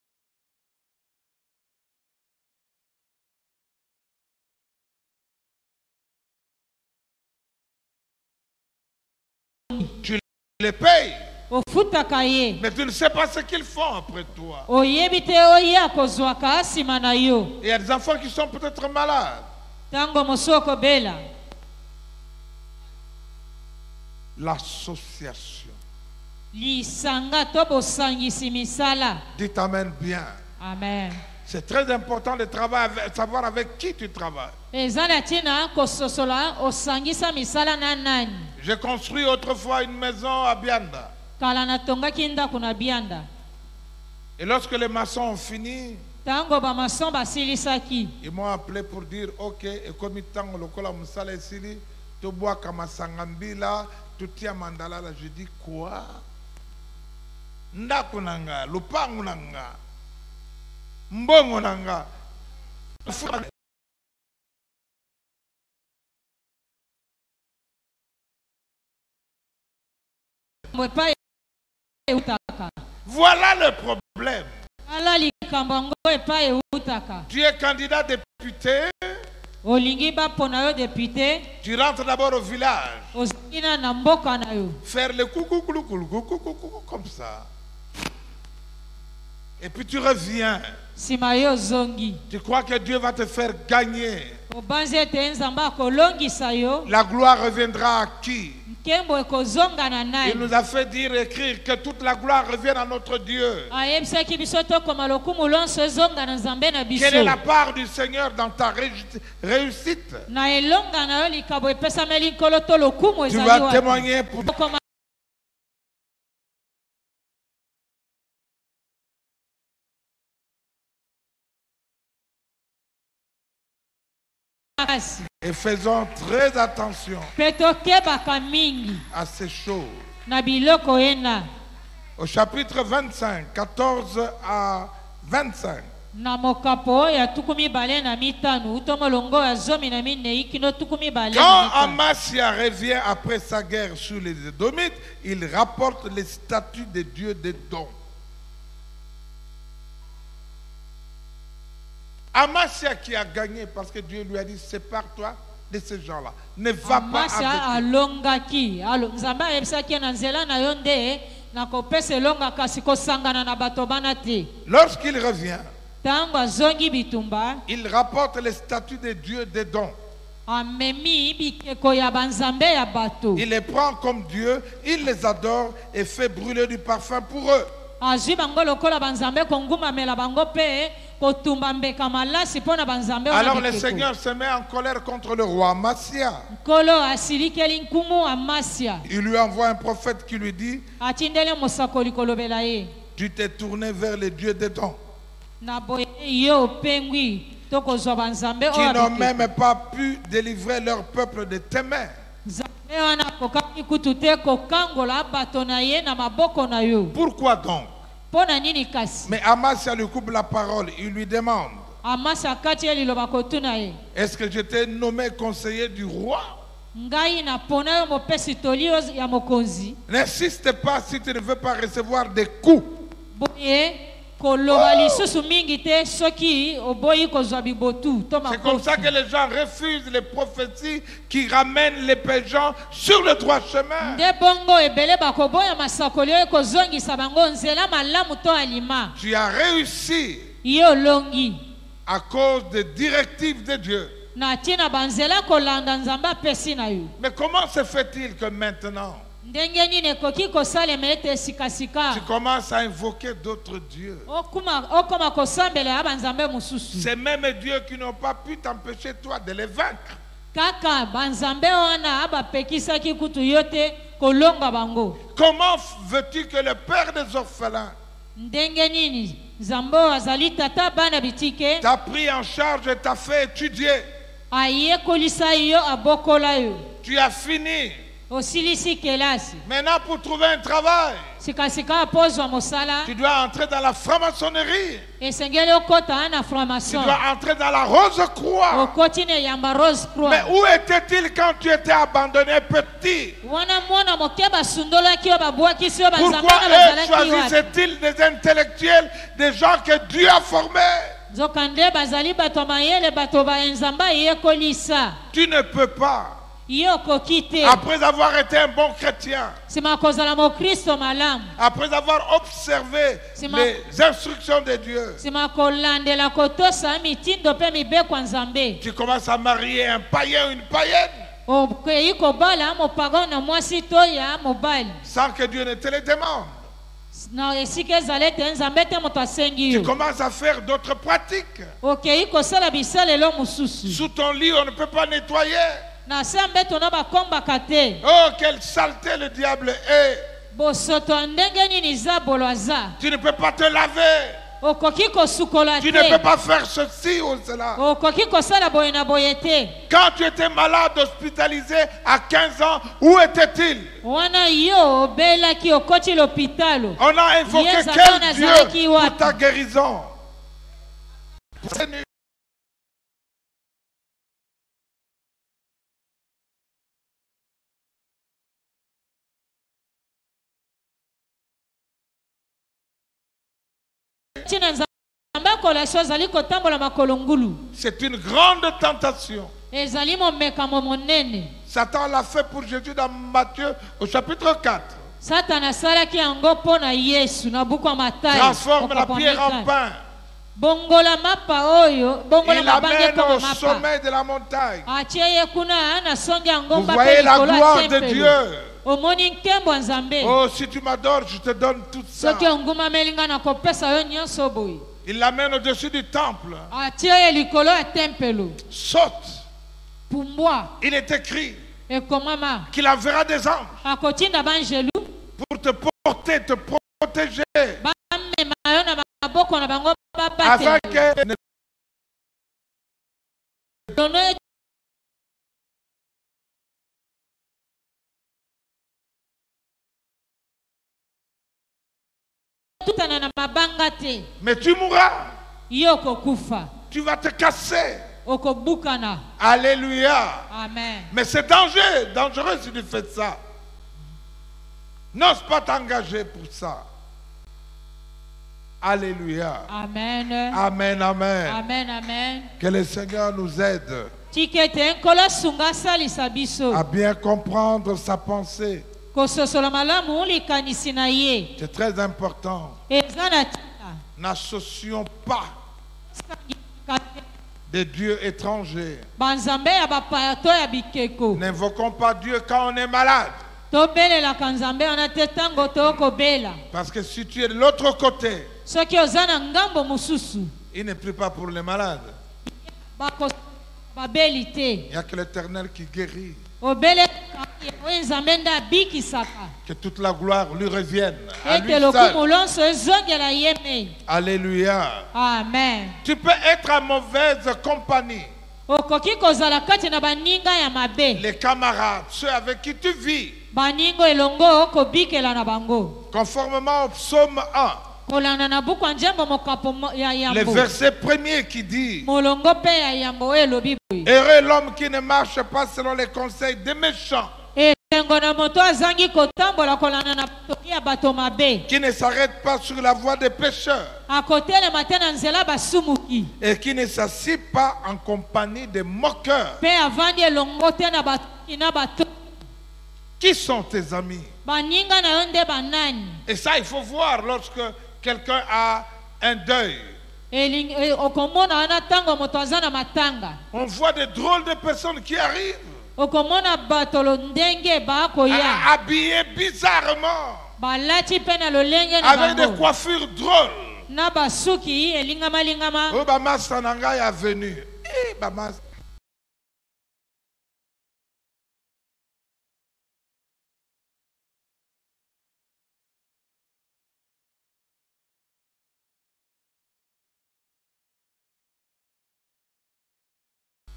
Tu les payes, ofutaka ye. mais tu ne sais pas ce qu'ils font après toi. oyebi te oye akozwaka nsima na yo. Il y a des enfants qui sont peut-être malades. ntango mosu okobela. L'association. lisanga to bosangisi misala. Dites Amen bien. Amen. C'est très important de savoir avec qui tu travailles. eza na ntina kososola osangisa misala na nani. J'ai construit autrefois une maison à Bianda. kala natongaki ndako na bianda. Et lorsque les maçons ont fini, ntango bamason basilisaki. ils m'ont appelé pour dire, ok, et comme tango lokola musala esili, to bois kamasanga mbila, tout tia mandala là. Je dis quoi? Ndako nanga, lupangu nanga, mbongo nanga. Voilà le problème. ala likambo yango epai eutaka. Tu es candidat député, olingi bapona yo depute. tu rentres d'abord au village, ozangi na mboka na yo. faire le coucou comme ça. Et puis tu reviens. nsima yo ozongi. Tu crois que Dieu va te faire gagner. obanzi ete nzambe akolongisa yo. La gloire reviendra à qui? nkembo ekozonga na Il nani. nous a fait dire, écrire que toute la gloire revienne à notre Dieu. ayebisaki biso tokoma lokumu lonso ezonga na nzambe na biso. Quelle est la part du Seigneur dans ta réussite? na elonga na yo likambo epesameli nkolo to lokumu Tu ezali vas wapi. témoigner pour Okoma makasi. Et faisons très attention Mpe tokebaka mingi à ces choses. na biloko ena. Au chapitre 25, 14 à 25. Na mokapo ya tukumi bale na mitano utomo longo ya zomi na minei kino tukumi bale na Quand mitano. Amasia revient après sa guerre sur les Édomites, il rapporte les statuts des dieux d'Édom. Amasia qui a gagné parce que Dieu lui a dit sépare-toi de ces gens-là. Ne va pas Amasia avec eux. alongaki nzambe ayebisaki na nzela na yo nde na kopesa elonga kasi kosangana na bato bana te. Lorsqu'il revient, Tango azongi bitumba il rapporte les statuts des dieux d'Édom. amemi bikeko ya banzambe ya bato. Il les prend comme Dieu, il les adore et fait brûler du parfum pour eux. Azwi bango lokola banzambe kongumamela bango pe kotumba mbeka malasi mpona banzambe wana Alors le bikeko. Seigneur se met en colère contre le roi Amasia. Nkolo asilikeli nkumu Amasia Il lui envoie un prophète qui lui dit, atindeli mosakoli kolobela ye tu t'es tourné vers les dieux d'Édom, na boye yo opengwi tokozwa banzambe qui oyo n'ont bikeko. même pas pu délivrer leur peuple de tes mains. Nzambe wana akokaki kutu te kokangola bato na ye na maboko na yo. Pourquoi donc? Mpo na nini kasi? Mais Amasia lui coupe la parole. Il lui demande, Amasa akati ye liloba kotuna ye est-ce que je t'ai nommé conseiller du roi? ngai napona yo mopesi toli ya mokonzi. N'insiste pas si tu ne veux pas recevoir des coups. Boye koloba lisusu mingi te soki oboyi kozwa bibotu to C'est comme ça que les gens refusent les prophéties qui ramènent les gens sur le droit chemin. nde bongo ebele bakoboya masakoli oyo ekozongisa bango nzela malamu to alima. Tu as réussi Ye olongi à cause des directives de Dieu. na ntina banzela kolanda nzambe apesi na yo. Mais comment se fait-il que maintenant, Ndenge nini ekoki kosalema ete sikasika tu commences à invoquer d'autres dieux? okoma kosambela ya banzambe mosusu? Ces mêmes dieux qui n'ont pas pu t'empêcher toi de les vaincre. Kaka banzambe wana abapekisaki kutu yo te kolonga bango. Comment veux-tu que le père des orphelins Ndenge nini nzambe oyo azali tata bana bitike t'a pris en charge et t'a fait étudier? ayekolisa yo abokola yo Tu as fini. osilisi kelasi Maintenant, pour trouver un travail, sikasika apozwa mosala tu dois entrer dans la franc-maçonnerie. esengeli okota na Tu franc-maçon dois entrer dans la Rose-Croix. okoti na yamba Rose Croix. Mais où était-il quand tu étais abandonné petit? Wana mwana moke basundolaki yo babwakisi yo banzambe Pourquoi na eux bazalaki wapi? choisissaient-ils des intellectuels, des gens que Dieu a formés? nzoka nde bazali bato mayele bato ba nzambe ayekolisa Tu ne peux pas, yo okoki te après avoir été un bon chrétien, nsima kozala mokristo malamu après avoir observé C'est ma- les instructions de Dieu, nsima kolandela kotosa mitindo mpe mibeko ya nzambe tu commences à marier un païen ou une païenne okei kobala mopaga na mwasi to ya mobali sans que Dieu ne te le demande. na esika ezala ete nzambe te moto asengi Tu yo commences à faire d'autres pratiques. okei kosala bisalelo mosusu Sous ton lit, on ne peut pas nettoyer. na se mbeto na bakombaka te. Oh, quelle saleté le diable est! Bosoto ya ndenge nini za bolo aza Tu ne peux pas te laver. okoki kosukola Tu ne peux te pas faire ceci ou cela. okoki kosala boye na boye te. Quand tu étais malade, hospitalisé à 15 ans, où était-il? Wana yo obelaki okoti l'hôpital. On a invoqué Yes, quel Satana zalaki Dieu wapi? pour ta guérison? Tina nzambe akolasi ozali kotambola makolo ngulu. C'est une grande tentation. Ezali momekamo monene. Satan l'a fait pour Jésus dans Matthieu au chapitre 4. Satana asalaki yango mpo na Yesu na buku ya Matayi. Transforme la pierre en pain. Bongola mapa oyo, bongola Il mabange l'amène koma au mapa. sommet de la montagne. Atie ye kuna na songi yango Vous mpa voyez pe la likolo ya gloire de tempelo. Dieu. Omoni nkembo ya Nzambe. Oh, si tu m'adores, je te donne tout ça. Soki ongumameli nga na kopesa yo nyonso boye. Il l'amène au-dessus du temple. Atie ye likolo ya tempelo. Saute. Pumbwa Il est écrit ekomama qu'il enverra des anges akotinda banjelu pour te porter, te protéger, bamema yo na maboko na bango afin babatela que okokutana na mabanga te. Mais tu mourras. Yo okokufa. Tu vas te casser. Okobukana. Alléluia. Amen. Mais c'est dangereux si tu fais ça. N'ose pas t'engager pour ça. Alléluia. Amen. Amen, amen. Amen, amen. Que le Seigneur nous aide Tikete nkola sunga salisa biso. à bien comprendre sa pensée. Kososola malamu likanisi na ye. C'est très important. Eza na tika. N'associons pas des dieux étrangers. Banzambe ya bapaya to ya bikeko. N'invoquons pas Dieu quand on est malade. Tobelelaka nzambe wana te ntango tokobela. Parce que si tu es de l'autre côté, Soki oza na ngambo mosusu. il ne prie pas pour les malades. Babeli te. Il n'y a que l'Éternel qui guérit. Obele nzambe nda abikisaka. Que toute la gloire lui revienne à lui Ete seul. lokumu lonso ezongela ye mei. Alléluia. Amen. Tu peux être en mauvaise compagnie. Okoki kozala kati na baninga ya mabe. Les camarades, ceux avec qui tu vis, Baningo elongo okobikela na bango. conformément au psaume 1, Kolanda na buku njembo mokapo ya le yambo. verset premier qui dit: Molongo pe ya yambo elobi boye. heureux l'homme qui ne marche pas selon les conseils des méchants, Elengo na moto azangi kotambola kolanda na toki ya bato mabe. qui ne s'arrête pas sur la voie des pécheurs Akotelema te na nzela basumuki. et qui ne s'assied pas en compagnie des moqueurs. Pe avandi elongo te na batoki na bato. Qui sont tes amis? Baninga na yo nde banani. Et ça, il faut voir lorsque quelqu'un a un deuil. Okomona wana tango moto aza na matanga. On voit des drôles de personnes qui arrivent, Okomona batolo ndenge bakoya. habillées bizarrement, Balati pe na lolenge na avec des bango. coiffures drôles. Na basuki elingama lingama. Oh, Bamasa Nangai est venu. Eh, Bamasa.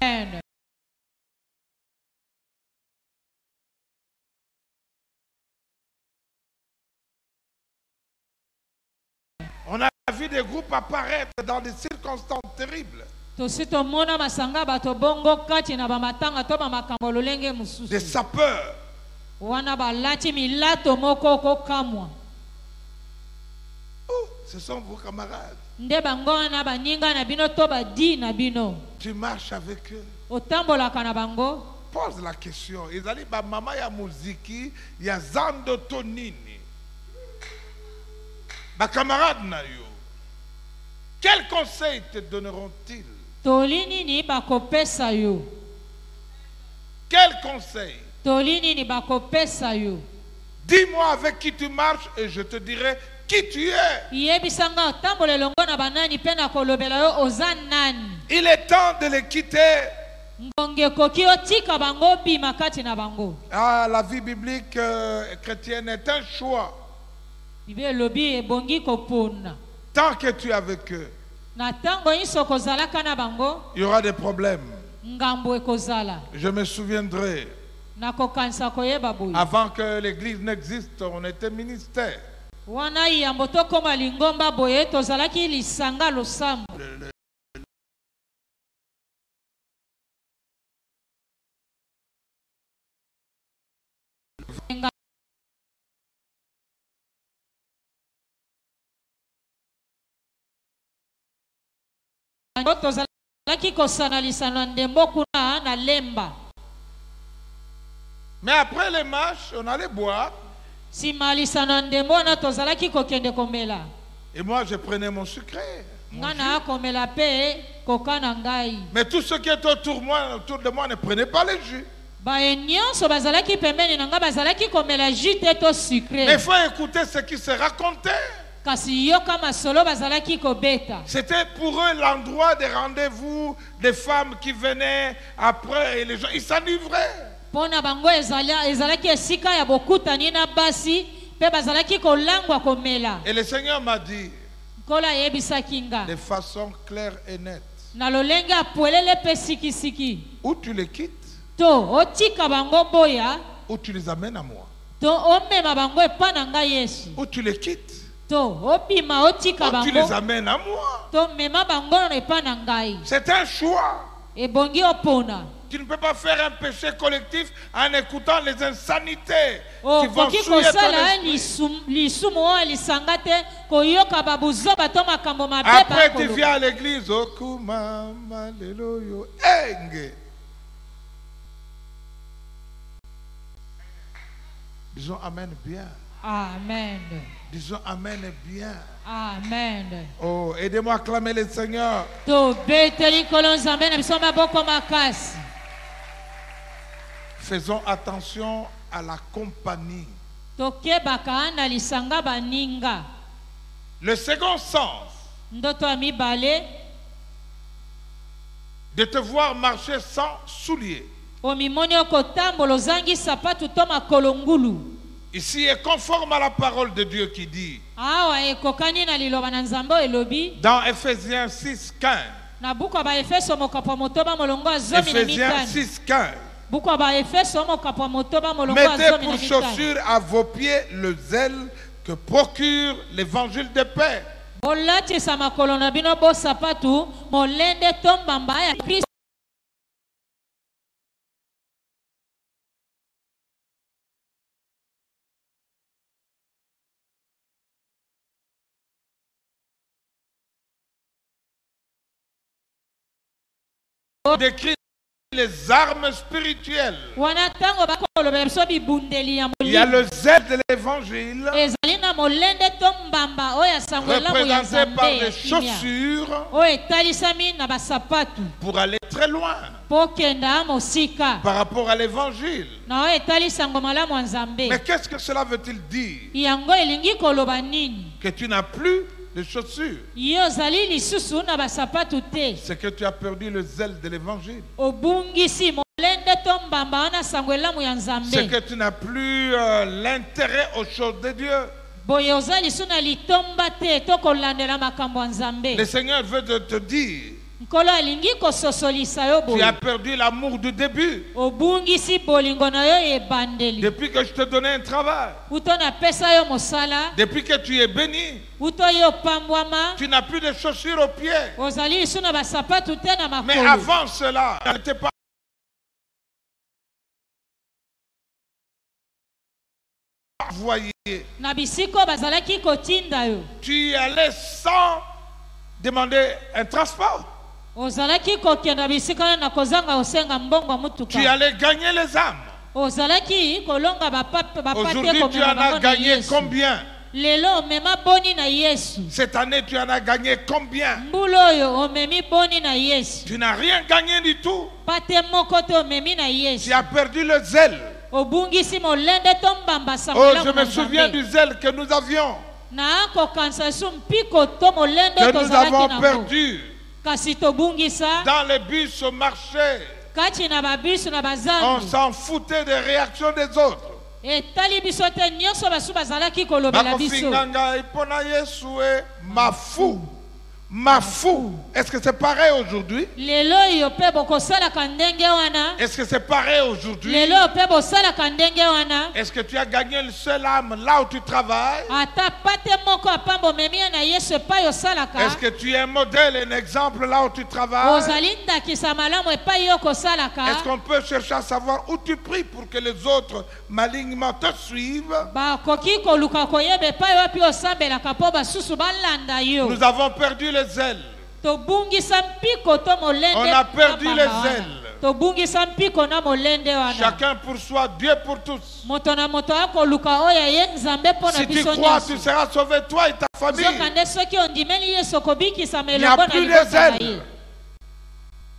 Amen. On a vu des groupes apparaître dans des circonstances terribles. Tosi tomona masanga bato bongo kati na bamatanga to bamakambo lolenge mususu. Des sapeurs. Wana balati milato moko kokamwa. Oh, ce sont vos camarades. Nde bango wana baninga na bino to badi na bino. Tu marches avec eux. Otambolaka na bango. Pose la question. Ils allaient ba mama ya muziki ya zando tonini. Ba camarade na yo. Quel conseil te donneront-ils? Tolini ni bakopesa yo. Quel conseil? Tolini ni bakopesa yo. Dis-moi avec qui tu marches et je te dirai qui tu es. Yebisanga otambola elongo na banani pe na kolobela yo oza nani. Il est temps de les quitter. Ngonge koki otika bango bima kati na bango. Ah, la vie biblique chrétienne est un choix. Bibe lobi ebongi kopona. Tant que tu es avec eux, Na tango iso kozalaka na bango, il y aura des problèmes. ngambo ekozala. Je me souviendrai, Nakokanisa koyeba boye. avant que l'église n'existe, on était ministère. Wana yambo tokoma lingomba boye tozalaki lisanga losambo. Tozalaki kosanalisa na ndembo kuna na lemba. Mais après les marches, on allait boire. Simalisa na ndembo na tozalaki kokende komela. Et moi, je prenais mon sucré. Mon jus. Ngana komela pe kokana ngai. Mais tous ceux qui étaient autour de moi ne prenaient pas le jus. Bae nyonso bazalaki pembeni na nga bazalaki komela jus te to sucré. Mais il faut écouter ce qui se racontait. Kasi yoka masolo bazalaki kobeta. C'était pour eux l'endroit des rendez-vous des femmes qui venaient après et les gens, ils s'enivraient. Pona bango ezalaki esika ya bokutani na basi pe bazalaki kolangwa komela. Et le Seigneur m'a dit Kola yebisaki nga. de façon claire et nette, Na lolenge apwelele pe sikisiki. ou tu les quittes, To otika bango boya ou tu les amènes à moi. to omema bango epa na nga Yesu. Ou tu les quittes, to opima otika Oh, tu les bango amènes à moi. to mema bango na epa na ngai C'est un choix. ebongi opona. Tu ne peux pas faire un péché collectif en écoutant les insanités qui vont okoki souiller ton kosala esprit. lisumu oyo lisanga te koyoka babuzoba to makambo mabe Après, tu bakoloba. viens à l'église. Okumama leloyo enge. Disons Amen bien. Amen. Disons Amen bien. Amen. Oh, aidez-moi à acclamer le Seigneur. tobeteli nkolo nzambe na biso maboko makasi. Faisons attention à la compagnie. tokebaka na lisanga baninga. Le second sens ndoto ya mibale de te voir marcher sans souliers. omimoni okotambola ozangi sapatu to makolo ngulu. Ici est conforme à la parole de Dieu qui dit awa ekokani na liloba na nzambe elobi dans Ephésiens 6:15. na buku ya baefeso mokapo ya motoba molongo ya zomi na Ephésiens mitano. 6:15. buku ya baefeso mokapo ya motoba molongo ya Mettez zomi na pour mitano. chaussure à vos pieds le zèle que procure l'évangile de paix. bolatisa makolo na bino bosapatu molende to mbamba ya Kristo. Décrit les armes spirituelles. wana ntango bakolobela biso bibundeli ya Il y a molimo le zèle de l'évangile ezali na molende to mbamba oyo asango elamu ya représenté par nzambe ya des kimia chaussures oyo etalisami na basapatu pour aller très loin mpo kenda mosika par rapport à l'évangile. na oyo etalisango malamu ya nzambe. Mais qu'est-ce que cela veut-il dire? yango elingi koloba nini? Que tu n'as plus de chaussures. yo ozali lisusu na basapatu te. C'est que tu as perdu le zèle de l'évangile. obungisi molende to mbamba wana sango elamu ya C'est nzambe. que tu n'as plus l'intérêt aux choses de Dieu. boye oza lisu na litomba te to kolandela makambo ya nzambe. Le Seigneur veut te dire, nkolo alingi kososolisa yo tu boye. as perdu l'amour du début. obungisi bolingo na yo ebandeli. Depuis que je te donnais un travail, uto napesa yo mosala. depuis que tu es béni, uto yo pambwama. tu n'as plus de chaussures aux pieds. ozali lisu na basapatu te na Mais makolo. avant cela, tu n'étais pas envoyé. na bisiko bazalaki kotinda yo. Tu y allais sans demander un transport. ozalaki kokenda bisika oyo na kozanga osenga mbongo ya mutuka. Tu y allais gagner les âmes. ozalaki kolonga bapate Aujourd'hui, tu komema en as bango na gagné Yesu. combien? lelo omema boni na Yesu. Cette année, tu en as gagné combien? mbula oyo omemi boni na Yesu. Tu n'as rien gagné du tout. pate moko te omemi na Yesu. Tu as perdu le zèle. obungisi molende to mbamba Oh, sangola je me souviens du zèle que nous avions, na kokanisa su mpiko to molende que nous tozalaki avons nango. perdu kasi tobungisa dans les bus au marché. kati na babisu na On bazandu. s'en foutait des réactions des autres. etali biso te nyonso basu bazalaki kolobela biso. Bakofinganga ipona Yesu e mafu. Mafu. Est-ce que c'est pareil aujourd'hui? lelo oyo mpe bokosalaka ndenge wana. Est-ce que c'est pareil aujourd'hui? lelo oyo mpe bosalaka ndenge wana. Est-ce que tu as gagné le seul âme là où tu travailles? ata pate moko apamba omemi ye na Yesu epai osalaka. Est-ce que tu es un modèle, un exemple là où tu travailles? ozali ndakisa malamu epai yo kosalaka. Est-ce qu'on peut chercher à savoir où tu pries pour que les autres malignement te suivent? bakoki koluka koyeba epai wapi osambelaka mpo basusu balanda yo. Nous avons perdu le zèle. tobungisa mpiko to molende. On a perdu na les mbamba wana. ailes. tobungisa mpiko na molende wana. Chacun pour soi, Dieu pour tous. moto na moto akoluka oyo ye nzambe mpo na Si tu biso crois, tu nyonso. seras sauvé, toi et ta famille. zokande soki ondimeli Yesu okobikisama Il n'y a elongo na plus libota de na ye. zèle.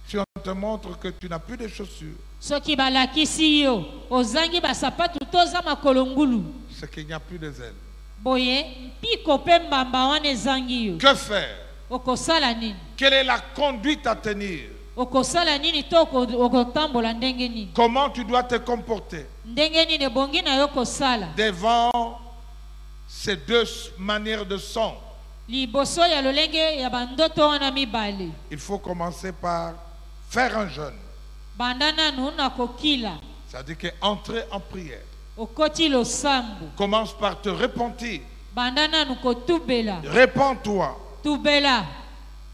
Si on te montre que tu n'as plus de chaussures, soki balakisi yo ozangi basapatu to oza makolo ngulu. c'est qu'il n'y a plus de zèle. boye mpiko mpe mbamba wana ezangi yo. Que faire? okosala nini? Quelle est la conduite à tenir? okosala nini to okotambola ndenge nini? Comment tu dois te comporter ndenge nini ebongi na yo kosala? devant ces deux manières de son? liboso ya lolenge ya bandoto wana mibale. Il faut commencer par faire un jeûne. banda nanu na kokila. C'est-à-dire qu'entrer en prière. okoti losambo. Commence par te repentir. Bandana nuko tubela. Répands-toi. Tubela.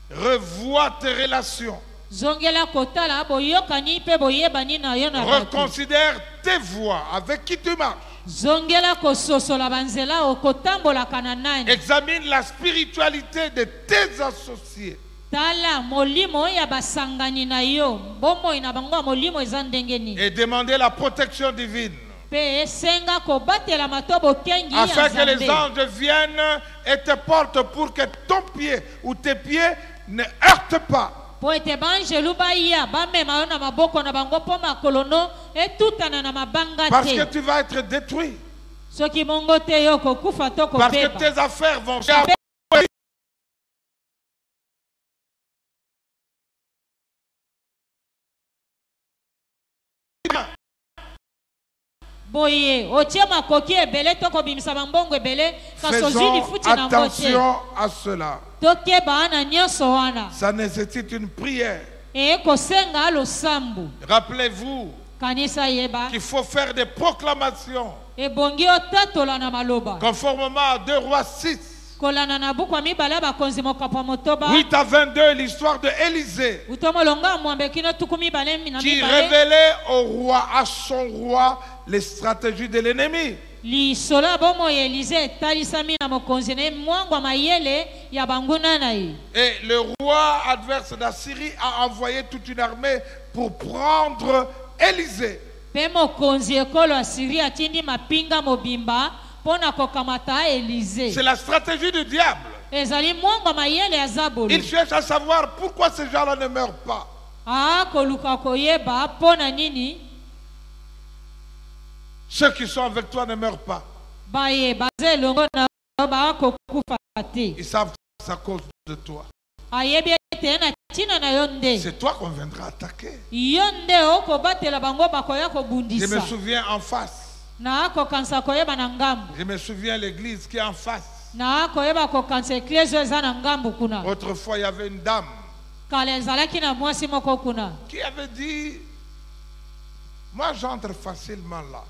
Revois tes relations. Zongela kotala boyokani pe boyebani na yo na bato. Reconsidère tes voies avec qui tu marches. Zongela kososola banzela okotambola kananani. Examine la spiritualité de tes associés. Tala molimo ya basangani na yo. Bombo ina bango molimo ezandengeni. Et demander la protection divine. Pe senga ko batela matobo kengi ya Afin que les Nzambe. anges viennent et te portent pour que ton pied ou tes pieds ne heurtent pas. Po ete banjelu baya bamema yo na maboko na bango po makolono etutana na mabanga Parce que te. tu vas être détruit. Soki mongo te yo kokufa to Parce que kobeba. tes affaires vont Boye otie makoki ebele to kobimisa mambongo ebele kasozi lifuti na ngote. attention à cela. Tokeba na nyonso wana. Ça nécessite une prière. E kosenga losambu. Rappelez-vous Kanisa yeba. qu'il faut faire des proclamations Ebongi otatola na maloba. conformément à 2 Rois 6. Kolana na bukwa mibala bakonzi mokapo motoba. 8 à 22, l'histoire de Élisée Utomolonga mwambe kino tukumi bale mina qui mibale. révélait au roi, à son roi, les stratégies de l'ennemi. Li sola bomo Élysée talisami na mokonzi ne mwangwa mayele ya banguna na yi. Et le roi adverse d'Assyrie a envoyé toute une armée pour prendre Élisée. Pe mokonzi ekolo Assyrie atindi mapinga mobimba pona kokamata Élysée. C'est la stratégie du diable. Ezali mwangwa mayele ya Zabulu. Il cherche à savoir pourquoi ces gens-là ne meurent pas. Ah koluka koyeba pona nini? Ceux qui sont avec toi ne meurent pas. Baye baze longo na ba kokufa te. Ils savent que c'est à cause de toi. Ayebi ete na tina na yonde. C'est toi qu'on viendra attaquer. Yonde oko batela bango bakoya Je kobundisa. me souviens en face. Na kokansa koyeba na ngambu. Je me souviens l'église qui est en face. Na koyeba kokansa eklezio eza na ngambu kuna. Autrefois, il y avait une dame Kale ezalaki na mwasi moko kuna. qui avait dit, moi j'entre facilement là.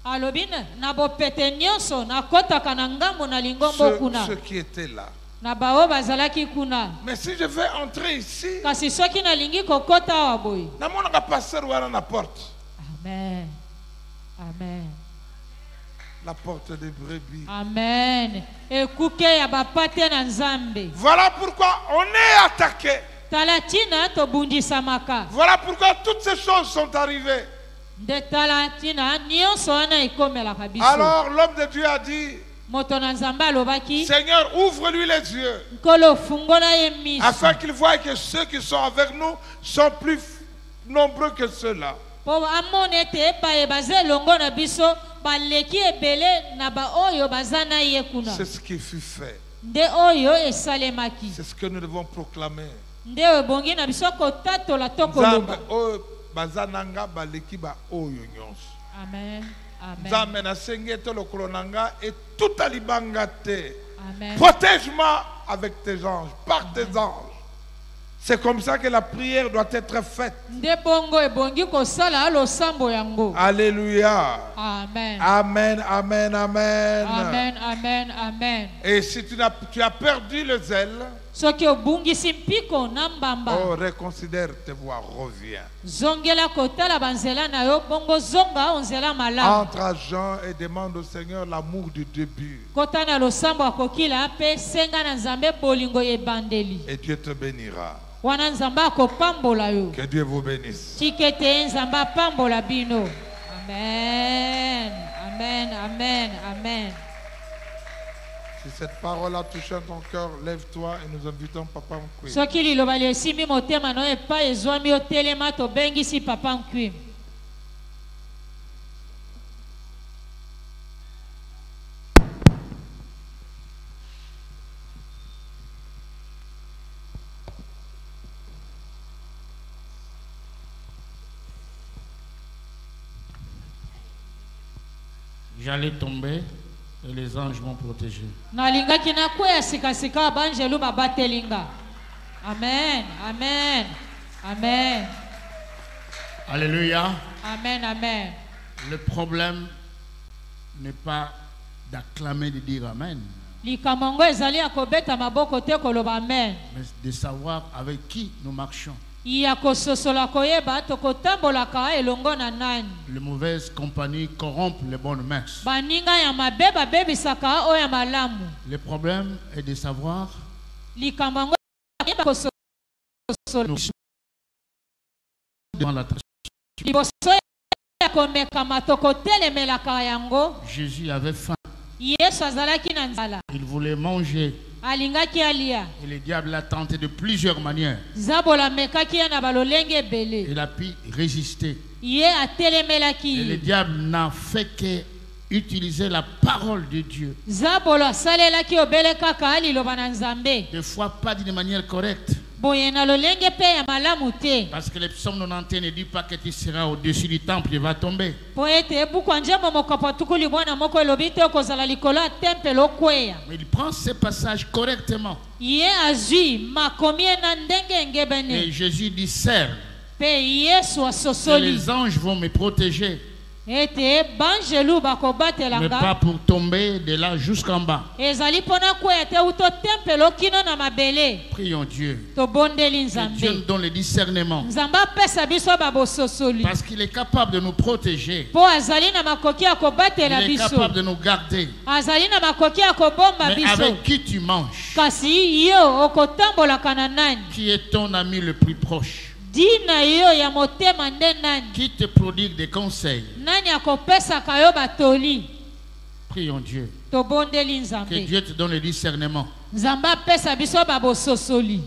Alobine na bopete nyonso na kotaka na ngambu na lingombo kuna. Ceux qui étaient là. Na bao bazalaki kuna. Mais si je vais entrer ici, Kasi soki na lingi kokota wa boy. na monaka passer ou à la porte. Amen. Amen. La porte des brebis. Amen. Ekuke ya bapate na Nzambe. Voilà pourquoi on est attaqué. Talatina to bundisa maka. Voilà pourquoi toutes ces choses sont arrivées. De talatina nyonso wana ikomela kabiso. Alors l'homme de Dieu a dit, Moto na Nzambe alobaki. Seigneur, ouvre-lui les yeux, Nkolo fungola ye miso. afin qu'il voie que ceux qui sont avec nous sont plus nombreux que ceux-là. Po amone te baye baze longo na biso baleki ebele na ba oyo bazana ye kuna. C'est ce qui fut fait. Nde oyo esalemaki. C'est ce que nous devons proclamer. Nde obongi na biso kotatola to Nzambe koloba. oyo bazananga baleki ba oyo nyonso. Amen. Amen. Nzambe nasengi ete lokolo nanga et tout alibanga te. Amen. Protège-moi avec tes anges, par tes anges. C'est comme ça que la prière doit être faite. Nde bongo ebongi kosala losambo yango. Alléluia. Amen. Amen, amen, amen. Amen. Amen. Amen. Et si tu as perdu le zèle, Soki obungisi mpiko na mbamba. oh, reconsidère tes voies, reviens. Zongela kotala banzela na yo bongo zonga onzela malamu. Entre à Jean et demande au Seigneur l'amour du début. Kota na losambo akokila pe senga na Nzambe bolingo ebandeli. Et Dieu te bénira. Wana Nzambe akopambola yo. Que Dieu vous bénisse. Tikete Nzambe apambola bino. Amen. Amen. Amen. Amen. Si cette parole a touché ton cœur, lève-toi et nous invitons Papa Mkwi. Soki liloba lesimbi motema no epai ezwami otelema tobengisi Papa Nkwim. J'allais tomber et les anges m'ont protégé. Nalingaki na kwea sikasika banjelu babatelinga. Amen. Amen. Amen. Alléluia. Amen. Amen. Le problème n'est pas d'acclamer, de dire Amen. likambo yango ezali ya kobeta maboko te koloba amen. Mais de savoir avec qui nous marchons. Ya kososola koyeba tokotambolaka elongo na nani. Les mauvaises compagnies corrompent les bonnes mœurs. Baninga ya mabe babebisaka oyo ya malamu. Le problème est de savoir Likambo yango yeba kososola nous devant la liboso ya komekama tokotelemelaka yango. Jésus avait faim. Yesu azalaki na nzala. Il voulait manger. Alingaki alia. Et le diable l'a tenté de plusieurs manières. Zabola mekaki ya na balolenge ebele. Il a pu résister. Ye atelemelaki. Et le diable n'a fait que utiliser la parole de Dieu. Zabola salelaki obele kaka liloba na Nzambe. Des fois pas d'une manière correcte. Boye na lolenge pe ya malamu te. Parce que le psaume 91 ne dit pas que tu seras au-dessus du temple, il va tomber. Poete ebuku njambo mokopa tukuli bwana moko elobi te okozala likolo ya tempele okweya. Mais il prend ce passage correctement. Ye azwi makomi na ndenge ngebene. Et Jésus dit, serre. Pe Yesu Et asosoli. les anges vont me protéger. Ete banjelu Mais bakobatelanga. pas pour tomber de là jusqu'en bas. Ezali pona kweya te uto tempele okino na mabele. Prions Dieu. Tobondeli Que Dieu nous Nzambe. donne le discernement. Nzambe apesa biso babososoli. Parce qu'il est capable de nous protéger. Po azali na makoki ya kobatela Il est biso. capable de nous garder. Azali na makoki ya kobomba Mais biso. avec qui tu manges? Kasi yo okotambolaka na nani? Qui est ton ami le plus proche? Dina yo ya motema nde nani? Qui te prodigue des conseils? Nani akopesaka yo batoli? Prions Dieu. Tobondeli Que Nzambe. Dieu te donne le discernement. Nzambe apesa biso babososoli.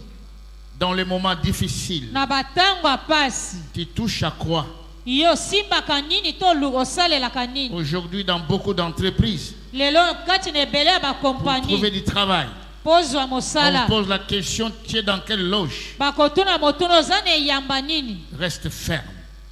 Dans les moments difficiles, Na batango apasi. tu touches à quoi? Yo simbaka nini to osalelaka nini? Aujourd'hui, dans beaucoup d'entreprises, Lelo kati na ebele ya pour trouver bakompani. du travail, Pozwa on mosala. pose la question, tu es dans quelle loge? Bakotuna motuno zane eyamba nini? Reste ferme.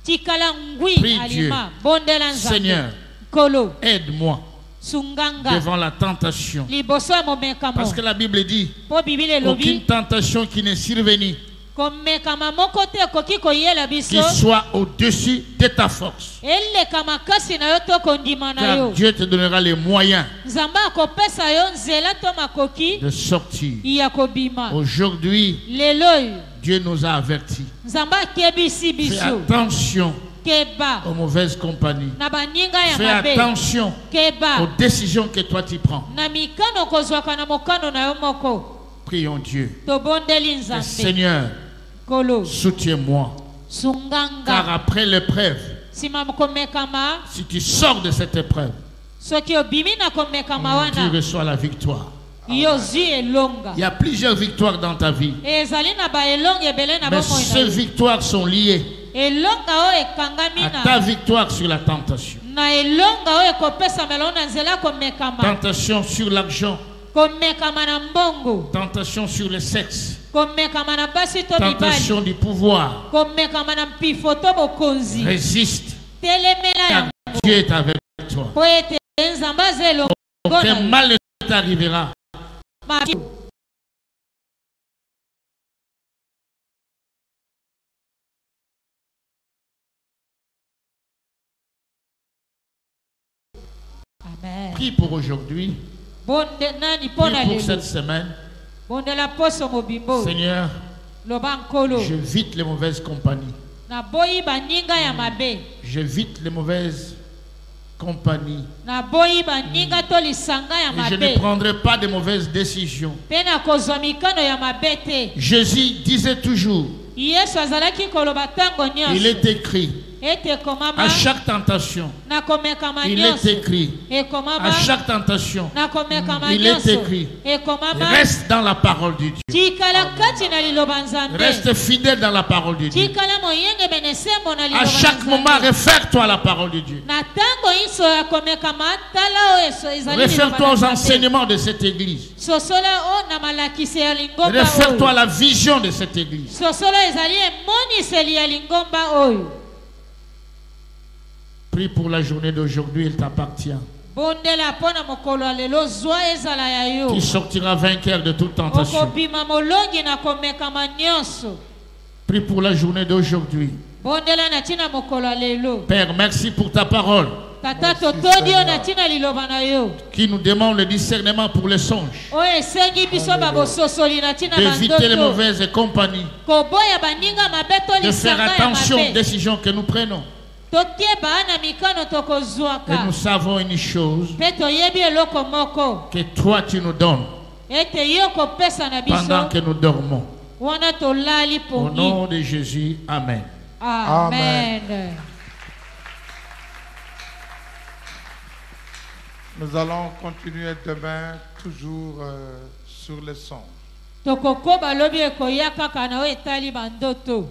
Tikala ngwi Prie alima. Bondela Nzambe. Seigneur, Kolo. aide-moi Sunganga. devant la tentation. Liboso ya momekamo. Parce que la Bible dit, Po bibile aucune lobi. tentation qui n'est survenue, Komekama moko te koki koyela qui biso. soit au-dessus de ta force. Eleka makasi na yo to kondima na Car yo. Dieu te donnera les moyens Nzambe akopesa yo nzela to makoki de sortir. ya kobima. Aujourd'hui, Lelo oyo, Dieu nous a avertis. Nzambe akebisi Fais biso. attention Keba aux mauvaises compagnies. na baninga ya Fais mabe. attention aux Keba décisions que toi tu prends. na mikano kozwaka na mokano na yo moko. Prions Dieu. Tobondeli Et Nzambe. Seigneur, Kolo soutiens-moi. Car sunganga. après l'épreuve, Sima komekama si tu sors de cette épreuve, soki obimi na komekama tu wana reçois la victoire. yo zwi elonga. Il y a plusieurs victoires dans ta vie. Ezali na baelonga ebele na Mais bomoi na ces yo. victoires sont liées Elonga oyo ekangami à ta na victoire sur la tentation. na elonga oyo ekopesamela na nzela komekama. Tentation sur l'argent. Komekama na mbongo. Tentation sur le sexe. Komekama na basi to mibali. Tentation du pouvoir. Komekama na mpifo to bokonzi. Résiste. Telemela Car yango. Dieu est avec toi. Po ete nzambe aza elongo na Aucun yo. mal ne t'arrivera. Maki- Amen. Prie pour aujourd'hui. Bonde nani pona Prie pour lelo. cette semaine. Bonde la poso mobimbo. Seigneur, Loba nkolo. j'évite les mauvaises compagnies. Na boyi baninga ya mabe. J'évite les mauvaises compagnies. Na boyi baninga to lisanga ya Et je ne mabe. prendrai pas de mauvaises décisions. Pe na kozwa mikano ya mabe te. Jésus disait toujours, Yesu azalaki koloba tango il est nyonso. écrit, Ete komama à chaque tentation, na komekama il est nyonso. écrit, Ekomama à chaque tentation, na komekama il est nyonso. écrit, Ekomama reste dans la parole de Dieu. tikala kati na liloba Nzambe. Reste fidèle dans la parole de Dieu. Tikala moyenge benesembo na À liloba chaque moment, Nzambe. réfère-toi à la parole de Dieu. Na tango iso ya komekama tala oyo eso ezali Réfère-toi aux Nzambe. enseignements de cette église. Sosola o na malakisi ya lingomba Réfère-toi à oyo. la vision de cette église. Sosola ezali emoniseli ya lingomba oyo. Prie pour la journée d'aujourd'hui, il t'appartient. Bondela pona mokolo ya lelo zwa ezala ya yo. Tu sortiras vainqueur de toute tentation. Okobima molongi na komekama nyonso. Prie pour la journée d'aujourd'hui. Bondela na tina mokolo ya lelo. Père, merci pour ta parole. tata totondi yo na ntina liloba na yo qui nous demande le discernement pour les songes, oyo esengi biso babososoli na ntina d'éviter les bandoto mauvaises compagnies, koboya baninga mabe to de faire lisanga ya attention aux mabe décisions que nous prenons. totieba na mikano Et tokozwaka nous savons une chose, mpe toyebi eloko moko que toi tu nous donnes ete yo kopesa na pendant que biso nous dormons. wana tolali Au pongi nom de Jésus, Amen. amen Nous allons continuer demain toujours sur les songes. tokokoba lobi ekoya kaka na oyo etali bandoto